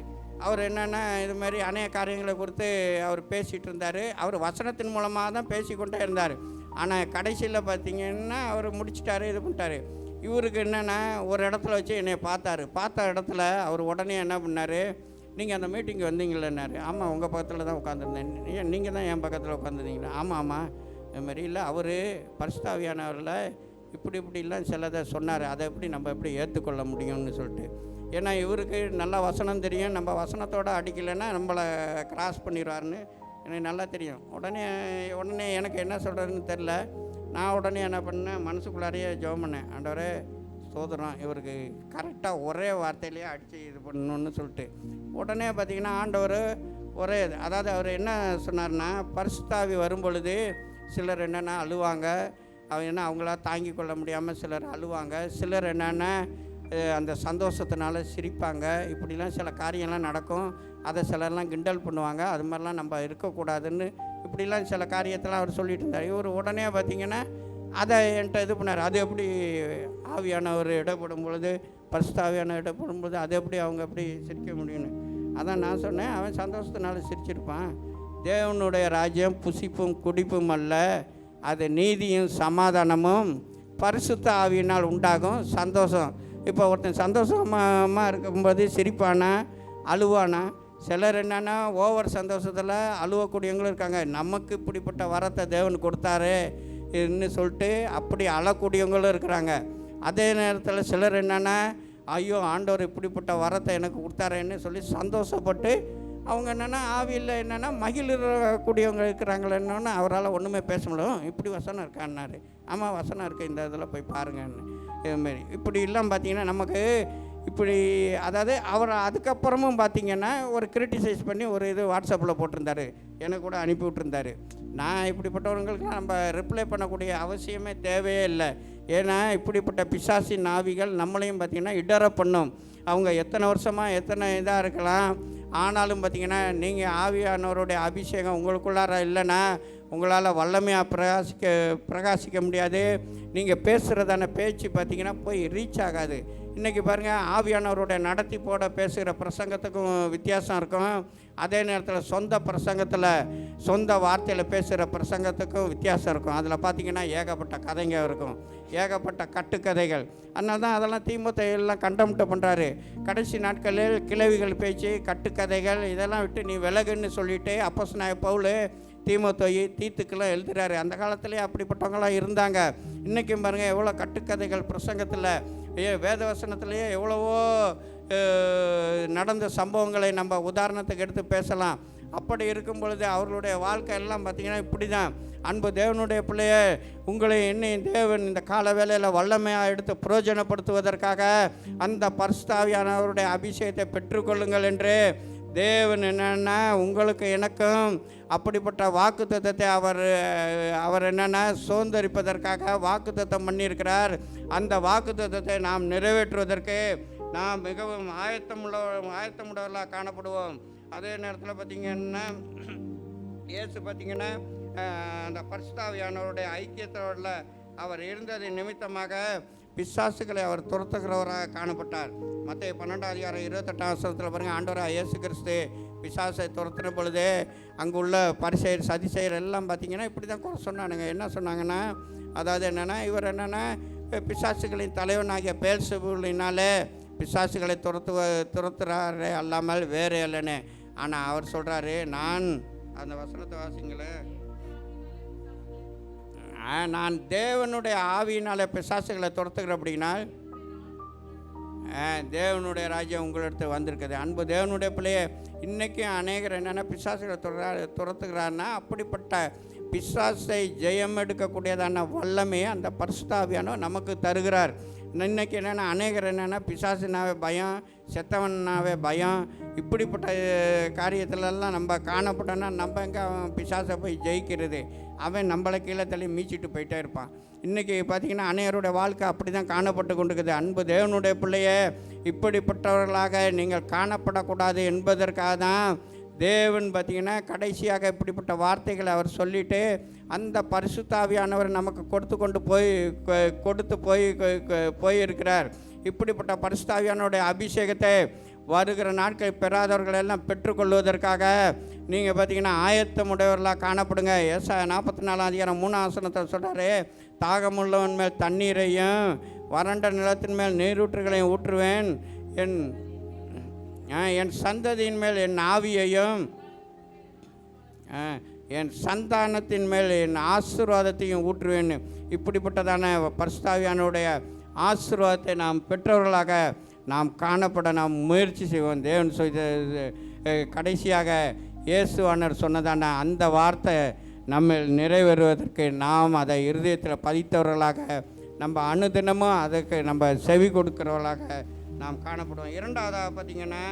அவர் என்னென்னா இதுமாரி அநேக காரியங்களை குறித்து அவர் பேசிகிட்டு இருந்தார். அவர் வசனத்தின் மூலமாக தான் பேசிக்கொண்டே இருந்தார். ஆனால் கடைசியில் பார்த்திங்கன்னா அவர் முடிச்சிட்டாரு, இது பண்ணிட்டார். இவருக்கு என்னென்னா ஒரு இடத்துல வச்சு என்னை பார்த்த இடத்துல அவர் உடனே என்ன பண்ணார், நீங்கள் அந்த மீட்டிங்கு வந்தீங்களேன்னாரு. ஆமாம், உங்கள் பக்கத்தில் தான் உட்காந்துருந்தேன். நீங்கள் தான் என் பக்கத்தில் உட்காந்துருந்தீங்களா? ஆமாம் இதுமாரி இல்லை, அவர் பரிசுத்த ஆவியானவரில் இப்படிலாம் சிலதை சொன்னார், அதை எப்படி நம்ம எப்படி ஏற்றுக்கொள்ள முடியும்னு சொல்லிட்டு. ஏன்னா இவருக்கு நல்லா வசனம் தெரியும், நம்ம வசனத்தோடு அடிக்கலைன்னா நம்மளை கிராஸ் பண்ணிடுவார்னு எனக்கு நல்லா தெரியும். உடனே எனக்கு என்ன சொல்கிறதுன்னு தெரில. நான் உடனே என்ன பண்ணேன், மனசுக்குள்ளாரையே ஜெபம் பண்ணேன், ஆண்டவரே ஸ்தோத்திரம், இவருக்கு கரெக்டாக ஒரே வார்த்தையிலேயே அடித்து இது பண்ணணுன்னு சொல்லிட்டு. உடனே பார்த்திங்கன்னா ஆண்டவர் அதாவது அவர் என்ன சொன்னார்னா, பரிசுத்த ஆவி வரும்பொழுது சிலர் என்னென்னா அழுவாங்க, அவங்களால தாங்கி கொள்ள முடியாமல் சிலர் அழுவாங்க, சிலர் என்னென்னா அந்த சந்தோஷத்தினால சிரிப்பாங்க, இப்படிலாம் சில காரியம்லாம் நடக்கும். அதை சிலர்லாம் கிண்டல் பண்ணுவாங்க, அது மாதிரிலாம் நம்ம இருக்கக்கூடாதுன்னு இப்படிலாம் சில காரியத்தெல்லாம் அவர் சொல்லிட்டு இருந்தார். இவர் உடனே பார்த்திங்கன்னா அதை என்கிட்ட இது பண்ணார். அது எப்படி ஆவியானவர் இடப்படும் பொழுது, பரிசுத்த ஆவியானவர் இடப்படும் பொழுது அது எப்படி அவங்க எப்படி சிரிக்க முடியும்னு. அதான் நான் சொன்னேன், அவன் சந்தோஷத்தினால சிரிச்சிருப்பான். தேவனுடைய ராஜ்யம் புசிப்பும் குடிப்பும் அல்ல, அது நீதியும் சமாதானமும் பரிசுத்த ஆவியினால் உண்டாகும் சந்தோஷம். இப்போ ஒருத்தன் சந்தோஷமாக இருக்கும்போது சிரிப்பானா அழுவானா? சிலர் என்னென்னா ஓவர் சந்தோஷத்தில் அழுவக்கூடியவங்களும் இருக்காங்க. நமக்கு இப்படிப்பட்ட வரத்தை தேவன் கொடுத்தாரு ன்னு சொல்லிட்டு அப்படி அழக்கூடியவங்களும் இருக்கிறாங்க. அதே நேரத்தில் சிலர் என்னென்னா ஐயோ ஆண்டவர் இப்படிப்பட்ட வரத்தை எனக்கு கொடுத்தாரேன்னு சொல்லி சந்தோஷப்பட்டு அவங்க என்னென்னா ஆவியில் என்னென்னா மகிழக்கூடியவங்க இருக்கிறாங்களேன்னு அவரால் ஒன்றுமே பேச முடியும். இப்படி வசனம் இருக்கான்னாரு. ஆமாம் வசனம் இருக்குது, இந்த இதில் போய் பாருங்கன்னு. இதுமாரி இப்படி எல்லாம் பார்த்திங்கன்னா நமக்கு இப்படி அதாவது அவர் அதுக்கப்புறமும் பார்த்திங்கன்னா ஒரு கிரிட்டிசைஸ் பண்ணி ஒரு இது வாட்ஸ்அப்பில் போட்டிருந்தார், எனக்கு கூட அனுப்பி விட்டுருந்தார். நான் இப்படிப்பட்டவர்களுக்கெலாம் நம்ம ரிப்ளை பண்ணக்கூடிய அவசியமே தேவையே இல்லை. ஏன்னா இப்படிப்பட்ட பிசாசின் ஆவிகள் நம்மளையும் பார்த்திங்கன்னா இடற பண்ணும். அவங்க எத்தனை வருஷமாக எத்தனை இதாக இருக்கலாம், ஆனாலும் பார்த்திங்கன்னா நீங்கள் ஆவியானவருடைய அபிஷேகம் உங்களுக்குள்ளார இல்லைன்னா உங்களால் வல்லமையாக பிரகாசிக்க முடியாது. நீங்கள் பேசுகிறதான பேச்சு பார்த்திங்கன்னா போய் ரீச் ஆகாது. இன்றைக்கி பாருங்கள், ஆவியானவருடைய நடத்தி போட பேசுகிற பிரசங்கத்துக்கும் வித்தியாசம் இருக்கும். அதே நேரத்தில் சொந்த பிரசங்கத்தில் சொந்த வார்த்தையில் பேசுகிற பிரசங்கத்துக்கும் வித்தியாசம் இருக்கும். அதில் பார்த்திங்கன்னா ஏகப்பட்ட கதைங்க இருக்கும், ஏகப்பட்ட கட்டுக்கதைகள். அதனால தான் அதெல்லாம் தீமோத்தேயுலாம் கண்டம்ட்டு பண்ணுறாரு. கடைசி நாட்களில் கிழவிகள் பேச்சு, கட்டுக்கதைகள் இதெல்லாம் விட்டு நீ விலகுன்னு சொல்லிவிட்டு அப்போஸ்தலனாகிய பவுல் தீமோத்தேயு தீத்துக்கெல்லாம் எழுதுகிறாரு. அந்த காலத்துலேயே அப்படிப்பட்டவங்களாம் இருந்தாங்க. இன்றைக்கும் பாருங்கள் எவ்வளோ கட்டுக்கதைகள் பிரசங்கத்தில், வேதவசனத்திலேயே எவ்வளவோ நடந்த சம்பவங்களை நம்ம உதாரணத்துக்கு எடுத்து பேசலாம். அப்படி இருக்கும் பொழுது அவர்களுடைய வாழ்க்கை எல்லாம் பார்த்திங்கன்னா இப்படி தான். அன்பு தேவனுடைய பிள்ளைய, உங்களை என்னையும் தேவன் இந்த கால வேளையில் வல்லமையாக எடுத்து பிரயோஜனப்படுத்துவதற்காக அந்த பரிசுத்த ஆவியானவருடைய அபிஷேகத்தை பெற்றுக்கொள்ளுங்கள் என்று தேவன் என்னென்னா உங்களுக்கு எனக்கும் அப்படிப்பட்ட வாக்குத்தத்தத்தை அவர் என்னென்னா சுதந்திரிப்பதற்காக வாக்குத்தத்தம் பண்ணியிருக்கிறார். அந்த வாக்குத்தத்தத்தை நாம் நிறைவேற்றுவதற்கு நாம் மிகவும் ஆயத்தமுள்ளவர்களாக காணப்படுவோம். அதே நேரத்தில் பார்த்திங்கன்னா இயேசு பார்த்திங்கன்னா அந்த பரிசுத்த ஆவியானவருடைய ஐக்கியத்தோட அவர் இருந்தது நிமித்தமாக பிசாசுகளை அவர் துரத்துகிறவராக காணப்பட்டார். மத்திய 12:28 பாருங்கள், ஆண்டவராக இயேசு கிறிஸ்து பிசாசை துரத்துன பொழுது அங்குள்ள பரிசெயர் சதிசெயர் எல்லாம் பார்த்திங்கன்னா இப்படி தான் குறை சொன்னானுங்க. என்ன சொன்னாங்கன்னா, அதாவது என்னென்னா இவர் என்னென்னா பிசாசுகளின் தலைவனாகிய பெயல்செபூலினாலே பிசாசுகளை துரத்துறாரே அல்லாமல் வேறு இல்லைன்னு. ஆனால் அவர் சொல்கிறாரு, நான் அந்த வசனத்தை வாசிங்களேன், நான் தேவனுடைய ஆவியினால பிசாசுகளை துரத்துக்கிற அப்படின்னா தேவனுடைய ராஜ்யம் உங்களிடத்து வந்திருக்குது. அன்பு தேவனுடைய பிள்ளையே, இன்றைக்கும் அநேகர் என்னென்னா பிசாசுகளை துரத்துக்கிறாருன்னா அப்படிப்பட்ட பிசாசை ஜெயம் எடுக்கக்கூடியதான வல்லமையை அந்த பரிசுத்த ஆவியானவர் நமக்கு தருகிறார். இன்னைக்கு என்னென்னா அநேகர் என்னென்னா பிசாசுனாவே பயம், செத்தவனாவே பயம், இப்படிப்பட்ட காரியத்திலெல்லாம் நம்ம காணப்பட்டோன்னா நம்ம எங்கே அவன் பிசாசை போய் ஜெயிக்கிறது, அவன் நம்மளை கீழே தள்ளி மீச்சிட்டு போயிட்டே இருப்பான். இன்றைக்கி பார்த்திங்கன்னா அநேகருடைய வாழ்க்கை அப்படி தான் காணப்பட்டு கொண்டிருக்குது. அன்பு தேவனுடைய பிள்ளைய இப்படிப்பட்டவர்களாக நீங்கள் காணப்படக்கூடாது என்பதற்காக தான் தேவன் பார்த்திங்கன்னா கடைசியாக இப்படிப்பட்ட வார்த்தைகளை அவர் சொல்லிவிட்டு அந்த பரிசுத்தாவியானவர் நமக்கு கொடுத்து போயிருக்கிறார். இப்படிப்பட்ட பரிசுத்தாவியானுடைய அபிஷேகத்தை வருகிற நாட்கள் பெறாதவர்கள் எல்லாம் பெற்றுக்கொள்வதற்காக நீங்கள் பார்த்திங்கன்னா ஆயத்தமுடையவர்களாக காணப்படுங்க. ஏசாயா 44:3 சொல்கிறாரு, தாகமுள்ளவன் மேல் தண்ணீரையும் வறண்ட நிலத்தின் மேல் நீரூற்றுகளையும் ஊற்றுவேன், என் சந்ததியின் மேல் என் ஆவியையும் என் சந்தானத்தின் மேல் என் ஆசீர்வாதத்தையும் ஊற்றுவேன். இப்படிப்பட்டதான பரிசுத்தாவியானுடைய ஆசீர்வாதத்தை நாம் பெற்றவர்களாக நாம் காணப்பட நாம் முயற்சி செய்வோம். தேவன் கடைசியாக இயேசுவானர் சொன்னதான அந்த வார்த்தை நம்ம நிறைவேறுவதற்கு நாம் அதை இருதயத்தில் பதித்தவர்களாக நம்ம அனுதினமும் அதுக்கு நம்ம செவி கொடுக்கிறவர்களாக நாம் காணப்படுவோம். இரண்டாவதாக பார்த்திங்கன்னா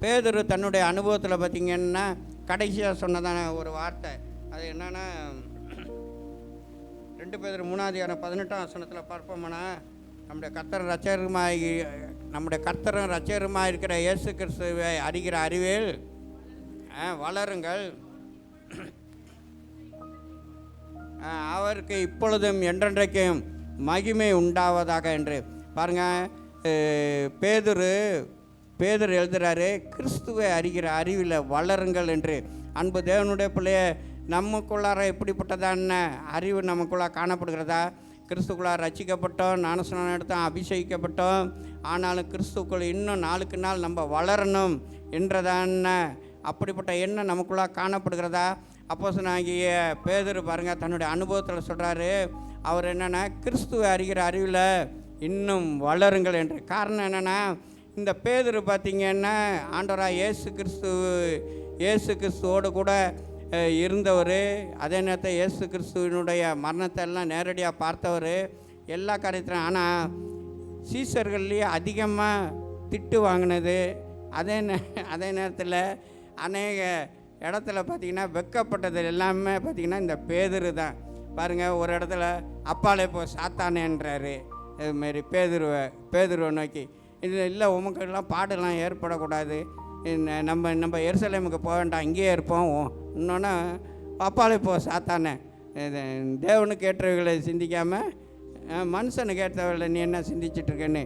பேதுரு தன்னுடைய அனுபவத்தில் பார்த்திங்கன்னா கடைசியாக சொன்னதான ஒரு வார்த்தை, அது என்னென்னா 2 பேதுரு 3:18 பார்ப்போம்னா, நம்முடைய கர்த்தரும் ரட்சகருமாய் இருக்கிற இயேசு கிறிஸ்துவை அறிகிற அறிவில் வளருங்கள், அவருக்கு இப்பொழுதும் என்றென்றைக்கும் மகிமை உண்டாவதாக என்று. பாருங்கள், பேதுரு எழுதுகிறாரு, கிறிஸ்துவை அறிகிற அறிவில் வளருங்கள் என்று. அன்பு தேவனுடைய பிள்ளைய நமக்குள்ளார எப்படிப்பட்டதான அறிவு நமக்குள்ளார காணப்படுகிறதா? கிறிஸ்துக்குள்ளார ரட்சிக்கப்பட்டோம், ஞானஸ்நானம் எடுத்தோம், அபிஷேகிக்கப்பட்டோம், ஆனாலும் கிறிஸ்துக்குள் இன்னும் நாளுக்கு நாள் நம்ம வளரணும் என்றதான அப்படிப்பட்ட எண்ணம் நமக்குள்ளார காணப்படுகிறதா? அப்போஸ்தலனாகிய பேதுரு பாருங்கள் தன்னுடைய அனுபவத்தில் சொல்கிறாரு, அவர் என்னென்னா கிறிஸ்துவை அறிகிற அறிவில் இன்னும் வளருங்கள் என்று. காரணம் என்னென்னா, இந்த பேதுரு பார்த்திங்கன்னா ஆண்டவராக இயேசு கிறிஸ்துவோடு கூட இருந்தவர், அதே நேரத்தில் இயேசு கிறிஸ்துவனுடைய மரணத்தை எல்லாம் நேரடியாக பார்த்தவர், எல்லா காரியத்திலும். ஆனால் சீசர்கள்லேயே அதிகமாக திட்டு வாங்கினது, அதே நேரத்தில் அநேக இடத்துல பார்த்திங்கன்னா வெக்கப்பட்டது எல்லாமே பார்த்திங்கன்னா இந்த பேதுரு தான். பாருங்கள், ஒரு இடத்துல அப்பாலே போ சாத்தானேன்றாரு, இதுமாரி பேதுருவை நோக்கி. இல்லை உமக்கெல்லாம் பாடெல்லாம் ஏற்படக்கூடாது, நம்ம எருசலேமுக்கு போக வேண்டாம், இங்கேயே இருப்போம், இன்னொன்று அப்பாலே போ சாத்தானே. தேவனுக்கு ஏற்றவர்களை சிந்திக்காமல் மனுஷனுக்கு ஏற்றவர்களை நீ என்ன சிந்திச்சிட்ருக்கேன்னு.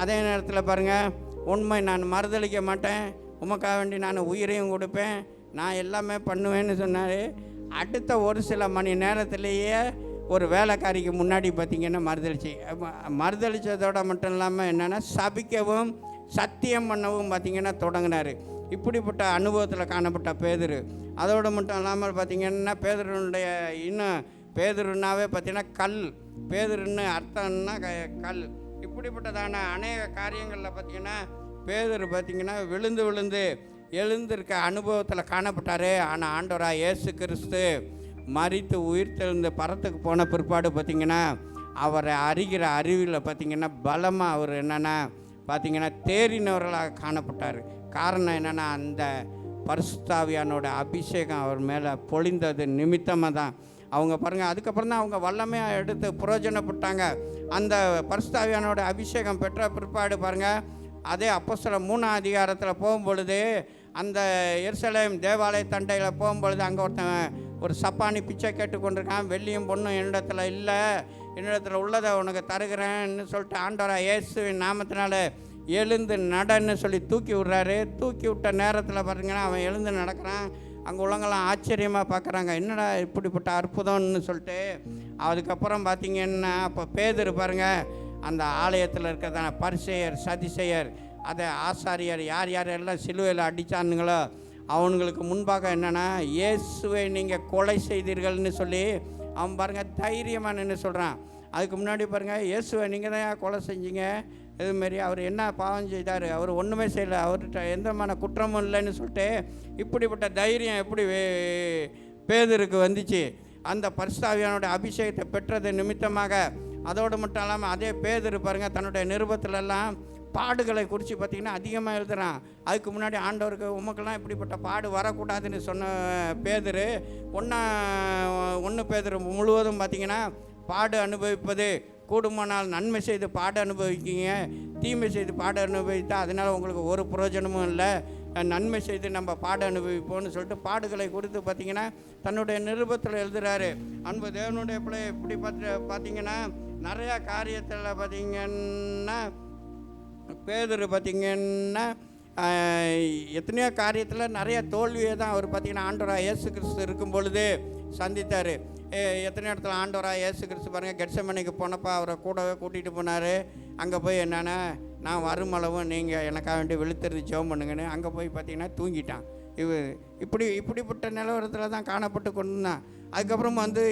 அதே நேரத்தில் பாருங்கள், உண்மை நான் மறுதளிக்க மாட்டேன், உமக்காக வேண்டி நான் உயிரையும் கொடுப்பேன், நான் எல்லாமே பண்ணுவேன்னு சொன்னார். அடுத்த ஒரு சில மணி நேரத்திலேயே ஒரு வேலைக்காரிக்கு முன்னாடி பார்த்திங்கன்னா மறுதளித்ததோடு மட்டும் இல்லாமல் என்னென்னா சபிக்கவும் சத்தியம் பண்ணவும் பார்த்திங்கன்னா தொடங்கினார். இப்படிப்பட்ட அனுபவத்தில் காணப்பட்ட பேதுரு. அதோடு மட்டும் இல்லாமல் பார்த்திங்கன்னா பேதுருன்னாவே பார்த்திங்கன்னா பேதுருன்னு அர்த்தம்னா கல். இப்படிப்பட்டதான அநேக காரியங்களில் பார்த்திங்கன்னா பேதுரு பார்த்திங்கன்னா விழுந்து எழுந்திருக்க அனுபவத்தில் காணப்பட்டார். ஆனால் ஆண்டவராக இயேசு கிறிஸ்து மரித்து உயிர்த்தெழுந்து பரத்துக்கு போன பிற்பாடு பார்த்திங்கன்னா அவரை அறிகிற அறிவில் பார்த்திங்கன்னா பலமாக அவர் என்னென்னா பார்த்திங்கன்னா தேறினவர்களாக காணப்பட்டார். காரணம் என்னென்னா அந்த பரிசுத்தாவியானோட அபிஷேகம் அவர் மேலே பொழிந்தது நிமித்தமாக தான். அவங்க பாருங்கள், அதுக்கப்புறம் தான் அவங்க வல்லமையாக எடுத்து புரோஜனப்பட்டாங்க. அந்த பரிசுத்தாவியானோட அபிஷேகம் பெற்ற பிற்பாடு பாருங்கள், அதே அப்போஸ்தலர் 3 போகும்பொழுது அந்த எருசலேம் தேவாலய தண்டையில் போகும்பொழுது அங்கே ஒரு சப்பானி பிச்சை கேட்டுக்கொண்டிருக்கான். வெள்ளியும் பொண்ணும் என்னிடத்தில் இல்லை, என்னிடத்தில் உள்ளதை உனக்கு தருகிறேன்னு சொல்லிட்டு ஆண்டவராக இயேசுவின் நாமத்தினால எழுந்து நடன்னு சொல்லி தூக்கி விட்றாரு. தூக்கி விட்ட நேரத்தில் பார்த்தீங்கன்னா அவன் எழுந்து நடக்கிறான். அங்கே உள்ளவங்களாம் ஆச்சரியமாக பார்க்குறாங்க, என்னடா இப்படிப்பட்ட அற்புதம்னு சொல்லிட்டு. அதுக்கப்புறம் பார்த்திங்கன்னா அப்போ பேதுரு பாருங்கள், அந்த ஆலயத்தில் இருக்கிறதான பரிசேயர் சதிசேயர் அதை ஆசாரியர் யார் எல்லாம் சிலுவையில் அடித்தானுங்களோ அவனுங்களுக்கு முன்பாக என்னென்னா இயேசுவை நீங்கள் கொலை செய்தீர்கள்னு சொல்லி அவன் பாருங்கள் தைரியமாக நின்று சொல்கிறான். அதுக்கு முன்னாடி பாருங்கள், இயேசுவை நீங்கள் தான் கொலை செஞ்சீங்க, இதுமாரி அவர் என்ன பாவம் செய்தார், அவர் ஒன்றுமே செய்யலை, அவர்கிட்ட எந்தமான குற்றமும் இல்லைன்னு சொல்லிட்டு இப்படிப்பட்ட தைரியம் எப்படி பேதுருக்கு வந்துச்சு? அந்த பரிசுத்தாவியானுடைய அபிஷேகத்தை பெற்றது நிமித்தமாக. அதோடு மட்டும் இல்லாமல் அதே பேதுரு பாருங்கள் தன்னுடைய நிருபத்திலெல்லாம் பாடுகளை குறித்து பார்த்திங்கன்னா அதிகமாக எழுதுகிறான். அதுக்கு முன்னாடி ஆண்டவருக்கு உமக்கெல்லாம் இப்படிப்பட்ட பாடு வரக்கூடாதுன்னு சொன்ன பேதுரு 1 பேதுரு முழுவதும் பார்த்திங்கன்னா பாடு அனுபவிப்பது கூடுமானால் நன்மை செய்து பாடு அனுபவிக்கிங்க, தீமை செய்து பாடு அனுபவித்தா அதனால் உங்களுக்கு ஒரு பிரயோஜனமும் இல்லை, நன்மை செய்து நம்ம பாடு அனுபவிப்போம்னு சொல்லிட்டு பாடுகளை குறித்து பார்த்திங்கன்னா தன்னுடைய நிருபத்தில் எழுதுகிறாரு. அன்பு தேவனுடைய பிள்ளை இப்படி பார்த்திங்கன்னா நிறையா காரியத்தில் பார்த்திங்கன்னா பேதுரு பார்த்திங்கன்னா எத்தனையோ காரியத்தில் நிறைய தோல்வியை தான் அவர் பார்த்திங்கன்னா ஆண்டவராக இயேசு கிறிஸ்து இருக்கும் பொழுது சந்தித்தார். எத்தனை இடத்துல ஆண்டவராக இயேசு கிறிஸ்து பாருங்கள் கெட்செமனேக்கு போனப்போ அவரை கூடவே கூட்டிகிட்டு போனார். அங்கே போய் என்னென்னா நான் வருமளவும் நீங்கள் எனக்காக வேண்டி விழுத்துறது ஜெபம் பண்ணுங்கன்னு அங்கே போய் பார்த்திங்கன்னா தூங்கிட்டான். இப்படிப்பட்ட நிலவரத்தில் தான் காணப்பட்டு கொண்டு தான். அதுக்கப்புறம் வந்து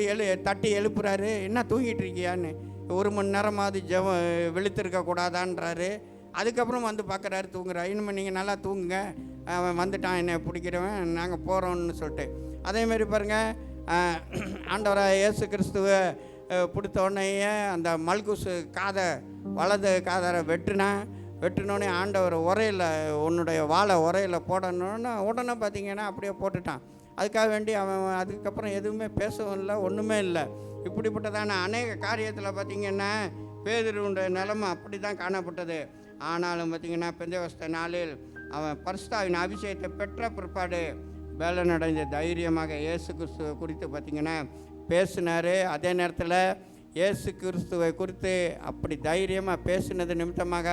தட்டி எழுப்புறாரு, என்ன தூங்கிட்டு இருக்கியான்னு, 1 மணி நேரமாவது ஜெபம் விழுத்திருக்கக்கூடாதான்றாரு. அதுக்கப்புறம் வந்து பார்க்குறாரு தூங்குறாரு. இனிமேல் நீங்கள் நல்லா தூங்குங்க, அவன் வந்துட்டான் என்னை பிடிக்கிறவன், நாங்கள் போகிறோன்னு சொல்லிட்டு. அதேமாரி பாருங்கள் ஆண்டவராக இயேசு கிறிஸ்துவை பிடித்த உடனேயே அந்த மல்குசு வலது காதரை வெட்டினோடனே ஆண்டவர் உரையில் உன்னுடைய வாழை உரையில் போடணுன்னு உடனே பார்த்திங்கன்னா அப்படியே போட்டுட்டான். அதுக்காக வேண்டி அவன் அதுக்கப்புறம் எதுவுமே பேசவும் இல்லை, ஒன்றுமே இல்லை. இப்படிப்பட்டதான அநேக காரியத்தில் பார்த்திங்கன்னா பேதுருடைய நிலைமை அப்படி தான் காணப்பட்டது. ஆனாலும் பார்த்திங்கன்னா பெந்தெகோஸ்தே நாளில் அவன் பரிசுத்தாவின் அபிஷேகத்தை பெற்ற பிற்பாடு வேலனடைந்த தைரியமாக இயேசு கிறிஸ்துவை குறித்து பார்த்திங்கன்னா பேசினார். அதே நேரத்தில் இயேசு கிறிஸ்துவை குறித்து அப்படி தைரியமாக பேசினது நிமித்தமாக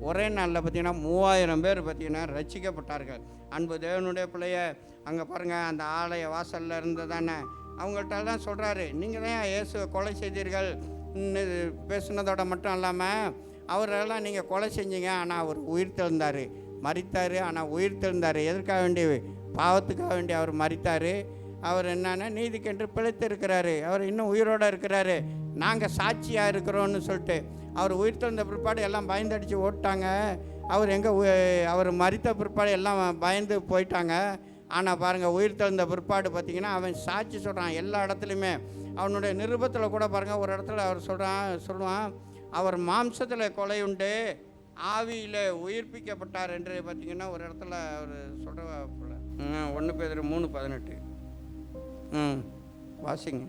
ஒரே நாளில் பார்த்திங்கன்னா 3000 பேர் பார்த்திங்கன்னா ரட்சிக்கப்பட்டார்கள். அன்பு தேவனுடைய பிள்ளைய அங்கே பாருங்கள் அந்த ஆலய வாசலில் இருந்து தானே அவங்கள்ட்ட தான் சொல்கிறாரு, நீங்கள் தான் இயேசுவை கொலை செய்தீர்கள் பேசுனதோட மட்டும் இல்லாமல் அவரெல்லாம் நீங்கள் கொலை செஞ்சீங்க, ஆனால் அவர் உயிர் தெழுந்தார், மரித்தார், ஆனால் உயிர் தெழுந்தார். எதற்காக வேண்டி? பாவத்துக்காக வேண்டி அவர் மரித்தார். அவர் என்னன்னா நீதிக்கென்று பிழைத்திருக்கிறாரு, அவர் இன்னும் உயிரோடு இருக்கிறாரு, நாங்கள் சாட்சியாக இருக்கிறோன்னு சொல்லிட்டு அவர் உயிர் தெழுந்த பிற்பாடு எல்லாம் பயந்தடித்து ஓட்டாங்க. அவர் மரித்த பிற்பாடு எல்லாம் பயந்து போயிட்டாங்க. ஆனால் பாருங்கள் உயிர் தெழுந்த பிற்பாடு பார்த்திங்கன்னா அவன் சாட்சி சொல்கிறான் எல்லா இடத்துலையுமே. அவனுடைய நிருபத்தில் கூட பாருங்கள் ஒரு இடத்துல அவர் சொல்லுவான் அவர் மாம்சத்தில் கொலை உண்டு ஆவியில் உயிர்ப்பிக்கப்பட்டார் என்று பார்த்திங்கன்னா ஒரு இடத்துல அவர் சொல்கிற 1 பேதுரு 3:18 வாசிங்க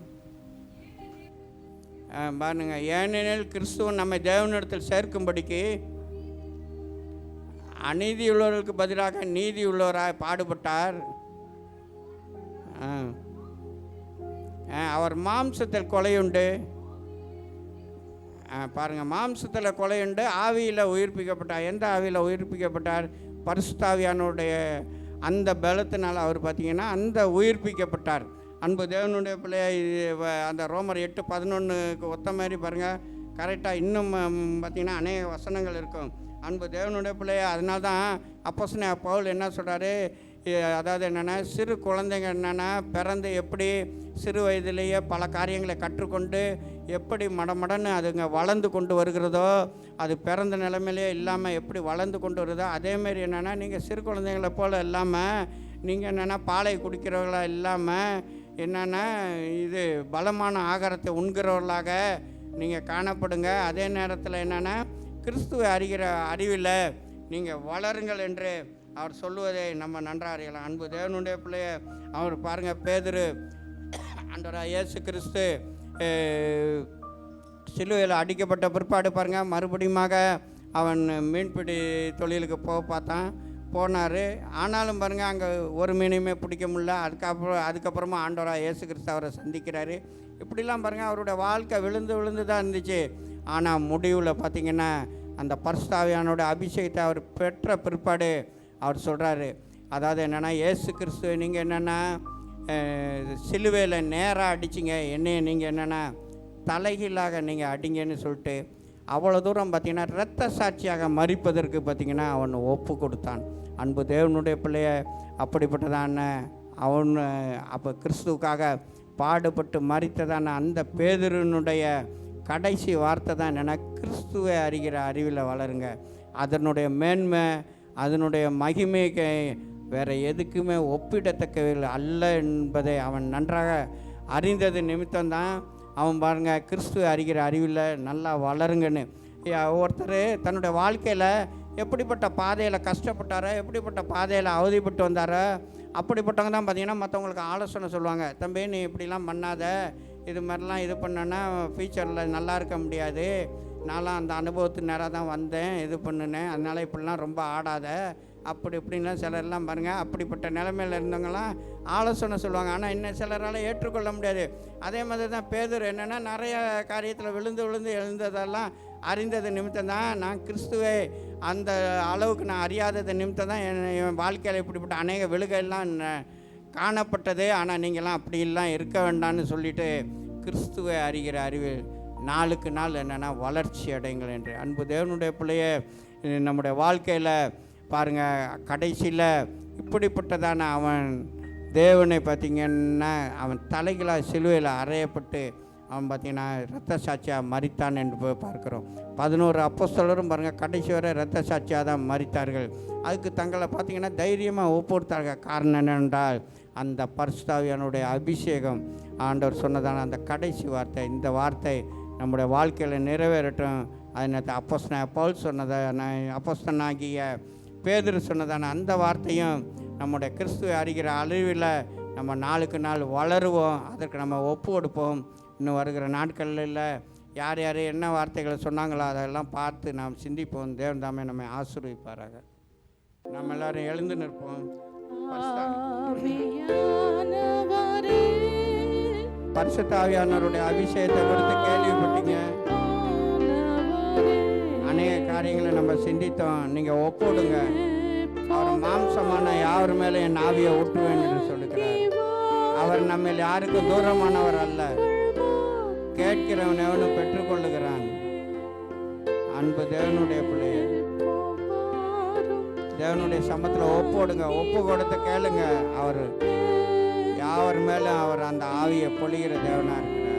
பாருங்க. ஏனெனில் கிறிஸ்துவன் நம்மை தேவனிடத்தில் சேர்க்கும்படிக்கு அநீதியுள்ளவர்களுக்கு பதிலாக நீதியுள்ளவராக பாடுபட்டார். அவர் மாம்சத்தில் கொலையுண்டு பாருங்கள், மாம்சத்தில் கொலையுண்டு ஆவியில் உயிர்ப்பிக்கப்பட்டார். எந்த ஆவியில் உயிர்ப்பிக்கப்பட்டார்? பரிசுத்தாவியானுடைய அந்த பலத்தினால் அவர் பார்த்திங்கன்னா அந்த உயிர்ப்பிக்கப்பட்டார். அன்பு தேவனுடைய பிள்ளைய அந்த ரோமர் 8:11 ஒத்த மாதிரி பாருங்கள் கரெக்டாக இன்னும் பார்த்திங்கன்னா அநேக வசனங்கள் இருக்கும். அன்பு தேவனுடைய பிள்ளைய அதனால தான் அப்போஸ்தலனாகிய பவுல் என்ன சொல்கிறாரு, அதாவது என்னென்னா சிறு குழந்தைங்க என்னென்னா பிறந்து எப்படி சிறு வயதிலேயே பல காரியங்களை கற்றுக்கொண்டு எப்படி மடமடன்னு அதுங்க வளர்ந்து கொண்டு வருகிறதோ, அது பிறந்த நிலைமையிலே இல்லாமல் எப்படி வளர்ந்து கொண்டு வருதோ அதேமாரி என்னென்னா நீங்கள் சிறு குழந்தைங்களை போல் இல்லாமல் நீங்கள் என்னென்னா பாலை குடிக்கிறவர்களாக இல்லாமல் என்னென்னா இது பலமான ஆகாரத்தை உண்கிறவர்களாக நீங்கள் காணப்படுங்க. அதே நேரத்தில் என்னென்னா கிறிஸ்துவை அறிகிற அறிவில் நீங்கள் வளருங்கள் என்று அவர் சொல்லுவதை நம்ம நன்றாக அறியலாம். அன்பு தேவனுடைய பிள்ளைய அவர் பாருங்கள் பேதுரு ஆண்டவராகிய இயேசு கிறிஸ்து சிலுவையில் அடிக்கப்பட்ட பிற்பாடு பாருங்கள் மறுபடியுமாக அவன் மீன்பிடி தொழிலுக்கு போனார். ஆனாலும் பாருங்கள் அங்கே ஒரு மீனையுமே பிடிக்க முடியல. அதுக்கப்புறமா ஆண்டவராகிய இயேசு கிறிஸ்து அவரை சந்திக்கிறாரு. இப்படிலாம் பாருங்கள் அவருடைய வாழ்க்கை விழுந்து தான் இருந்துச்சு. ஆனால் முடிவில் பார்த்திங்கன்னா அந்த பரிசுத்தாவியானோட அபிஷேகத்தை அவர் பெற்ற பிற்பாடு அவர் சொல்கிறாரு, அதாவது என்னென்னா இயேசு கிறிஸ்துவை நீங்கள் என்னென்னா சிலுவையில் நேராக அடிச்சிங்க, என்னையை நீங்கள் என்னென்னா தலைகீழாக நீங்கள் அடிங்கன்னு சொல்லிட்டு அவ்வளோ தூரம் பார்த்திங்கன்னா இரத்த சாட்சியாக மரிப்பதற்கு பார்த்திங்கன்னா அவன் ஒப்பு கொடுத்தான். அன்பு தேவனுடைய பிள்ளைய அப்படிப்பட்டதான அவன் அப்போ கிறிஸ்துவுக்காக பாடுபட்டு மரித்ததான அந்த பேதுருனுடைய கடைசி வார்த்தை தான் என்னென்னா கிறிஸ்துவை அறிகிற அறிவில் வளருங்க. அதனுடைய மேன்மை அதனுடைய மகிமைக்கு வேறு எதுக்குமே ஒப்பிடத்தக்கவில்லை அல்ல என்பதை அவன் நன்றாக அறிந்தது நிமித்தம்தான் அவன் பாருங்கள் கிறிஸ்துவை அறிகிற அறிவில் நல்லா வளருங்கன்னு. ஒருத்தர் தன்னுடைய வாழ்க்கையில் எப்படிப்பட்ட பாதையில் கஷ்டப்பட்டாரோ, எப்படிப்பட்ட பாதையில் அவதிப்பட்டு வந்தாரோ, அப்படிப்பட்டவங்க தான் பார்த்திங்கன்னா மற்றவங்களுக்கு ஆலோசனை சொல்லுவாங்க. தம்பி, நீ இப்படிலாம் பண்ணாத, இது மாதிரிலாம் இது பண்ணனா ஃப்யூச்சரில் நல்லா இருக்க முடியாது, நான்லாம் அந்த அனுபவத்துக்கு நேராக தான் வந்தேன், இது பண்ணினேன், அதனால் இப்படிலாம் ரொம்ப ஆடாத, அப்படி இப்படின்லாம் சிலர்லாம் பாருங்கள் அப்படிப்பட்ட நிலைமையில் இருந்தவங்களாம் ஆலோசனை சொல்லுவாங்க. ஆனால் இன்னும் சிலரால் ஏற்றுக்கொள்ள முடியாது. அதே மாதிரி தான் பேதுரு என்னென்னா நிறைய காரியத்தில் விழுந்து எழுந்ததெல்லாம் அறிந்தது நிமித்தம் தான், நான் கிறிஸ்துவை அந்த அளவுக்கு நான் அறியாதது நிமித்தம் தான் என் வாழ்க்கையில் இப்படிப்பட்ட அநேக விழுகையெல்லாம் காணப்பட்டது. ஆனால் நீங்களாம் அப்படிலாம் இருக்க வேண்டாம்னு சொல்லிட்டு கிறிஸ்துவை அறிகிற அறிவு நாளுக்கு நாள் என்னென்னா வளர்ச்சி அடைங்கள் என்று. அன்பு தேவனுடைய பிள்ளைய, நம்முடைய வாழ்க்கையில் பாருங்கள், கடைசியில் இப்படிப்பட்டதான அவன் தேவனை பார்த்திங்கன்னா அவன் தலைகளாக சிலுவையில் அறையப்பட்டு அவன் பார்த்திங்கன்னா இரத்த சாட்சியாக மரித்தான் என்று போய் பார்க்குறோம். 11 அப்போஸ்தலரும் பாருங்கள் கடைசி வரை இரத்த சாட்சியாக தான் மரித்தார்கள். அதுக்கு தங்களை பார்த்திங்கன்னா தைரியமாக ஒப்புடுத்தார்கள். காரணம் என்னென்றால் அந்த பரிசுத்தாவியானுடைய அபிஷேகம். ஆண்டவர் சொன்னதான அந்த கடைசி வார்த்தை, இந்த வார்த்தை நம்முடைய வாழ்க்கையில் நிறைவேறட்டும். அது அப்போஸ்தலனாகிய பவுல் சொன்னதான, அப்போஸ்தலனாகிய பேதுரு சொன்னதான அந்த வார்த்தையும் நம்முடைய கிறிஸ்துவை அறிகிற அறிவில் நம்ம நாளுக்கு நாள் வளருவோம். அதற்கு நம்ம ஒப்பு கொடுப்போம். இன்னும் வருகிற நாட்களில் யார் யார் என்ன வார்த்தைகளை சொன்னாங்களோ அதெல்லாம் பார்த்து நாம் சிந்திப்போம். தேவன் தாமே நம்மை ஆசீர்வதிப்பாராக. நம்ம எல்லாரும் எழுந்து நிற்போம். பரிசுத்த ஆவியானவருடைய அபிஷேகத்தை கொடுத்து கேள்விப்பட்டீங்க. அநேக காரியங்களை நம்ம சிந்தித்தோம். நீங்கள் ஒப்புடுங்க. அவர் மாம்சமான யார் மேலே என் ஆவியை ஊட்டுவேன் என்று சொல்லுகிறார். அவர் நம்ம யாருக்கும் தூரமானவர் அல்ல. கேட்கிறவன் எவனும் பெற்றுக்கொள்ளுகிறான். அன்பு தேவனுடைய பிள்ளைய, தேவனுடைய சமத்தில் ஒப்புடுங்க. ஒப்பு கொடுத்து கேளுங்க. அவர் யாவர் மேலும் அவர் அந்த ஆவியை பொழிகிற தேவனா இருக்கிறார்.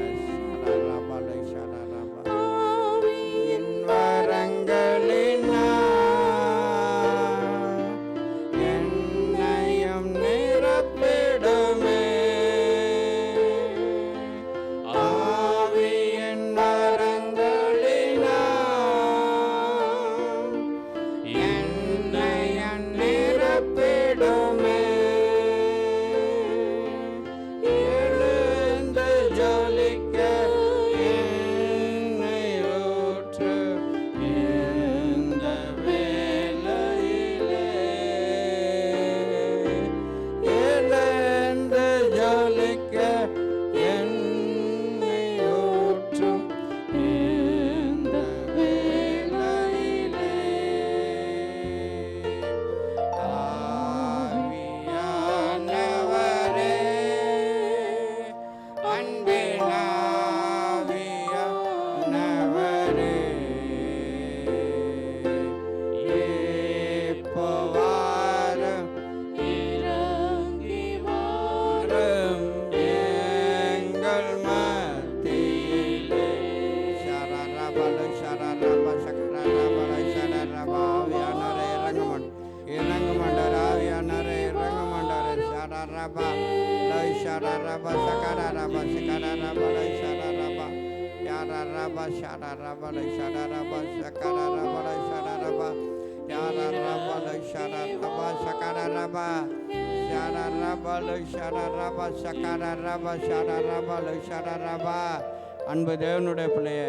அன்பு தேவனுடைய பிள்ளைய,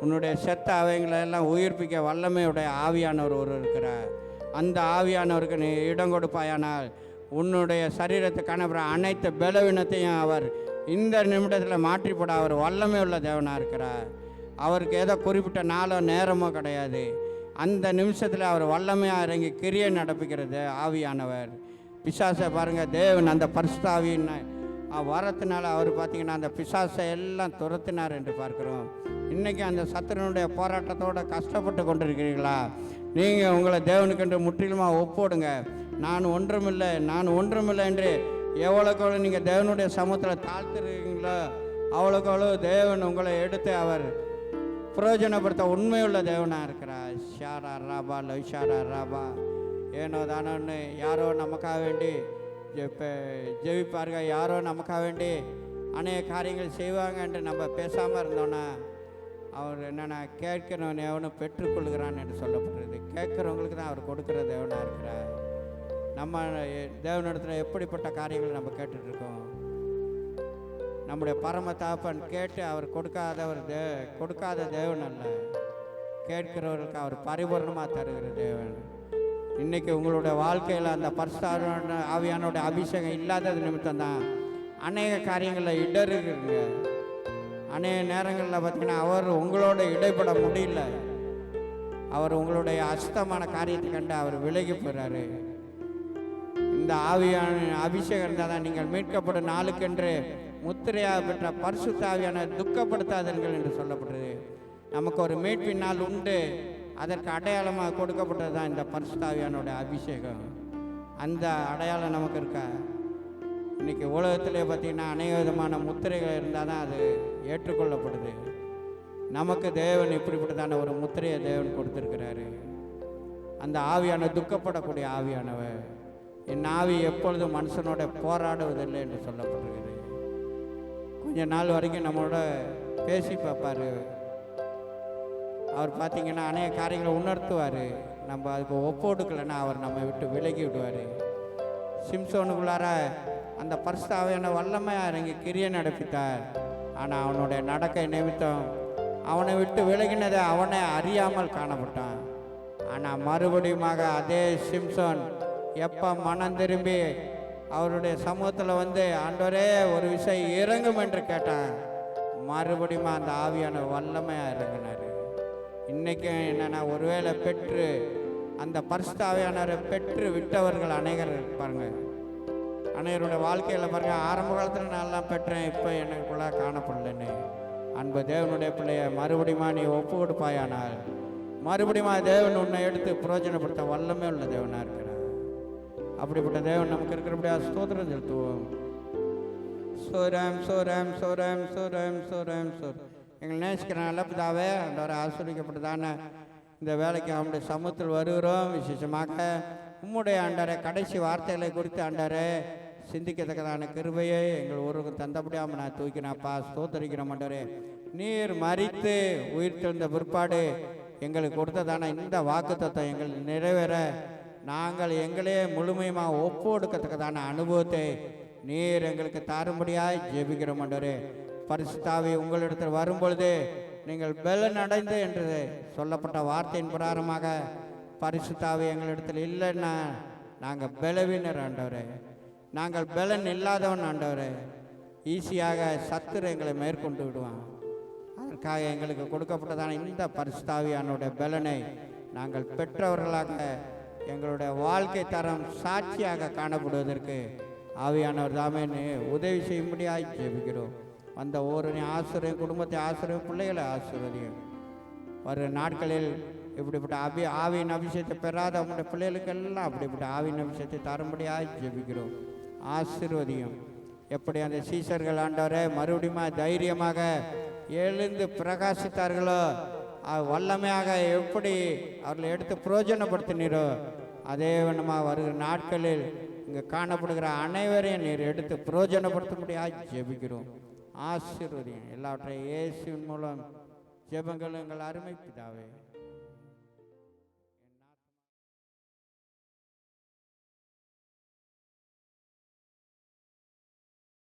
உன்னுடைய செத்த அவைங்களெல்லாம் உயிர்ப்பிக்க வல்லமையுடைய ஆவியானவர் ஒரு இருக்கிறார். அந்த ஆவியானவருக்கு நீ இடம் கொடுப்பாயானால் உன்னுடைய சரீரத்தை காணப்படுற அனைத்து பலவீனத்தையும் அவர் இந்த நிமிடத்தில் மாற்றிப்பட அவர் வல்லமை உள்ள தேவனாக இருக்கிறார். அவருக்கு ஏதோ குறிப்பிட்ட நாளோ நேரமோ கிடையாது. அந்த நிமிஷத்தில் அவர் வல்லமையாக இறங்கி கிரியை நடப்பிக்கிறது ஆவியானவர். பிசாசை பாருங்கள், தேவன் அந்த பரிசுத்தாவின் வரத்தினால அவர் பார்த்திங்கன்னா அந்த பிசாசை எல்லாம் துரத்தினார் என்று பார்க்குறோம். இன்றைக்கி அந்த சத்துருனுடைய போராட்டத்தோடு கஷ்டப்பட்டு கொண்டிருக்கிறீர்களா? நீங்கள் உங்களை தேவனுக்கென்று முற்றிலுமாக ஒப்போடுங்க. நான் ஒன்றுமில்லை என்று எவ்வளோக்கு நீங்கள் தேவனுடைய சமூகத்தில் தாழ்த்துறீங்களோ அவ்வளோக்கு அவ்வளோ தேவன் உங்களை எடுத்து அவர் பிரயோஜனப்படுத்த உண்மையுள்ள தேவனாக இருக்கிறார். ஷாரா ராபா லைஷாரா ராபா. ஏனோ தானோன்னு யாரோ நமக்காக வேண்டி ஜெபிப்பார்கள், யாரோ நமக்காக வேண்டி அநேக காரியங்கள் செய்வாங்க என்று நம்ம பேசாமல் இருந்தோன்னா அவர் என்னென்னா கேட்கிறவன் எவனும் பெற்றுக்கொள்கிறான் என்று சொல்லப்படுறது. கேட்குறவங்களுக்கு தான் அவர் கொடுக்குற தேவனாக இருக்கிறார். நம்ம தேவனிடத்தில் எப்படிப்பட்ட காரியங்களை நம்ம கேட்டுட்ருக்கோம்? நம்முடைய பரம தகப்பன் கேட்டு அவர் கொடுக்காத தேவன் அல்ல, கேட்கிறவர்களுக்கு அவர் பரிபூர்ணமாக தருகிற தேவன். இன்றைக்கி உங்களுடைய வாழ்க்கையில் அந்த பரிசுத்த ஆவியானோட அபிஷேகம் இல்லாதது நிமித்தம் தான் அநேக காரியங்களில் இடருங்க. அநேக நேரங்களில் பார்த்திங்கன்னா அவர் உங்களோட இடைப்பட முடியல. அவர் உங்களுடைய அசுத்தமான காரியத்தை கண்டு அவர் விலகி போகிறாரு. இந்த ஆவியான அபிஷேகம் இருந்தால் தான் நீங்கள் மீட்கப்படும் நாளுக்கென்று முத்திரையாக பெற்ற பரிசுத்த ஆவியான துக்கப்படுத்தாதீர்கள் என்று சொல்லப்படுறது. நமக்கு ஒரு மீட்பின் நாள் உண்டு, அதற்கு அடையாளமாக கொடுக்கப்பட்டது தான் இந்த பரிசுத்த ஆவியானோட அபிஷேகம். அந்த அடையாளம் நமக்கு இருக்கா? இன்றைக்கி உலகத்திலே பார்த்திங்கன்னா அநேக விதமான முத்திரைகள் இருந்தால் தான் அது ஏற்றுக்கொள்ளப்படுது. நமக்கு தேவன் இப்படிப்பட்டதான ஒரு முத்திரையை தேவன் கொடுத்துருக்கிறாரு. அந்த ஆவியான துக்கப்படக்கூடிய ஆவியானவர். என் ஆவி எப்பொழுதும் மனுஷனோட போராடுவதில்லை என்று சொல்லப்படுகிறது. கொஞ்ச நாள் வரைக்கும் நம்மளோட பேசி பார்ப்பார். அவர் பார்த்திங்கன்னா அநேக காரியங்களை உணர்த்துவார். நம்ம அதுக்கு ஒப்போடுக்கலைன்னா அவர் நம்ம விட்டு விலகி விடுவார். சிம்சோனுக்குள்ளார அந்த பரிசுத்த ஆவியான வல்லமையாக இறங்கி கிரியை நடப்பித்தார். ஆனால் அவனுடைய நடக்கை நிமித்தம் அவனை விட்டு விலகினதை அவனை அறியாமல் காணப்பட்டான். ஆனால் மறுபடியுமாக அதே சிம்சோன் எப்போ மனம் திரும்பி அவருடைய சமூகத்தில் வந்து ஆண்டவரே ஒரு விஷயம் இறங்கும் என்று கேட்டான், மறுபடியும் அந்த ஆவியான வல்லமையாக இறங்கினார். இன்றைக்கும் என்னென்னா ஒருவேளை பெற்று அந்த பரிசுத்த ஆவியானவரை பெற்று விட்டவர்கள் அநேகர் இருப்பாங்க. அநேகருடைய வாழ்க்கையில் பாருங்கள், ஆரம்ப காலத்தில் நான்லாம் பெற்றேன், இப்போ எனக்குள்ளே காணப்படலன்னு. அன்பு தேவனுடைய பிள்ளைய மறுபடியுமா நீ ஒப்பு கொடுப்பாயானால் மறுபடியுமா தேவன் உன்னை எடுத்து பிரயோஜனப்படுத்த வல்லமே உள்ள தேவனாக இருக்கிறார். அப்படிப்பட்ட தேவன் நமக்கு இருக்கிறபடியா ஸ்தோத்திரம் செலுத்துவோம். சோரம் சோரம் சோரம் சோரம் சோரம் சோர் எங்களை நேசிக்கிற நல்ல பிதாவே, ஆண்டவரை ஆசீர்வதிக்கப்பட்டதான இந்த வேலைக்கு அவனுடைய சமூகத்தில் வருகிறோம். விசேஷமாக உம்முடைய ஆண்டவரை கடைசி வார்த்தைகளை குறித்து ஆண்டவரை சிந்திக்கத்தக்கதான கிருபையை எங்கள் ஒருவருக்கு தந்தபடியாமல் நான் தூக்கினாப்பா ஸ்தோத்தரிக்கிறோம். ஆண்டவரே, நீர் மரித்து உயிர் தெழுந்த பிற்பாடு எங்களுக்கு கொடுத்ததான இந்த வாக்குத்தத்தம் எங்கள் நிறைவேற நாங்கள் எங்களே முழுமையுமாக ஒப்பு கொடுக்கத்தக்கதான அனுபவத்தை நீர் எங்களுக்கு தாரும்படியாய் ஜெபிக்கிறோம். ஆண்டவரே, பரிசுத்த ஆவி உங்களிடத்தில் வரும்பொழுது நீங்கள் பலன் அடைந்து என்று சொல்லப்பட்ட வார்த்தையின் பிரகாரமாக பரிசுத்த ஆவி எங்களிடத்தில் இல்லைன்னா நாங்கள் பலவீனர் ஆண்டவரே, நாங்கள் பலன் இல்லாதவன் ஆண்டவரே. ஈஸியாக சத்துரு எங்களை மேற்கொண்டு விடுவான். அதற்காக எங்களுக்கு கொடுக்கப்பட்டதான இந்த பரிசுத்த ஆவியானுடைய பலனை நாங்கள் பெற்றவர்களாக எங்களுடைய வாழ்க்கை தரம் சாட்சியாக காணப்படுவதற்கு ஆவியானவர் தாமே உதவி செய்யும்படியாக ஜெபிக்கிறோம். வந்த ஒவ்வொரு ஆசிரியம், குடும்பத்தை ஆசிரியம், பிள்ளைகளை ஆசீர்வதியும். வரும் நாட்களில் இப்படிப்பட்ட ஆவியின் அபிஷேகத்தை பெறாத அவங்களுடைய பிள்ளைகளுக்கெல்லாம் அப்படிப்பட்ட ஆவியின் அபிஷேகத்தை தரும்படியாக ஜெபிக்கிறோம். ஆசீர்வதியும். எப்படி அந்த சீசர்கள் ஆண்டவரை மறுபடியும் தைரியமாக எழுந்து பிரகாசித்தார்களோ, வல்லமையாக எப்படி அவர்களை எடுத்து பிரயோஜனப்படுத்தினீரோ, அதே வண்ணமாக வருகிற நாட்களில் இங்கே காணப்படுகிற அனைவரையும் நீர் எடுத்து பிரயோஜனப்படுத்தும்படியாக ஜெபிக்கிறோம். ஆசீர்வதியும். எல்லாவற்றையும் இயேசுவின் மூலம் ஜெபங்கள் எங்கள் அருமை பிதாவே.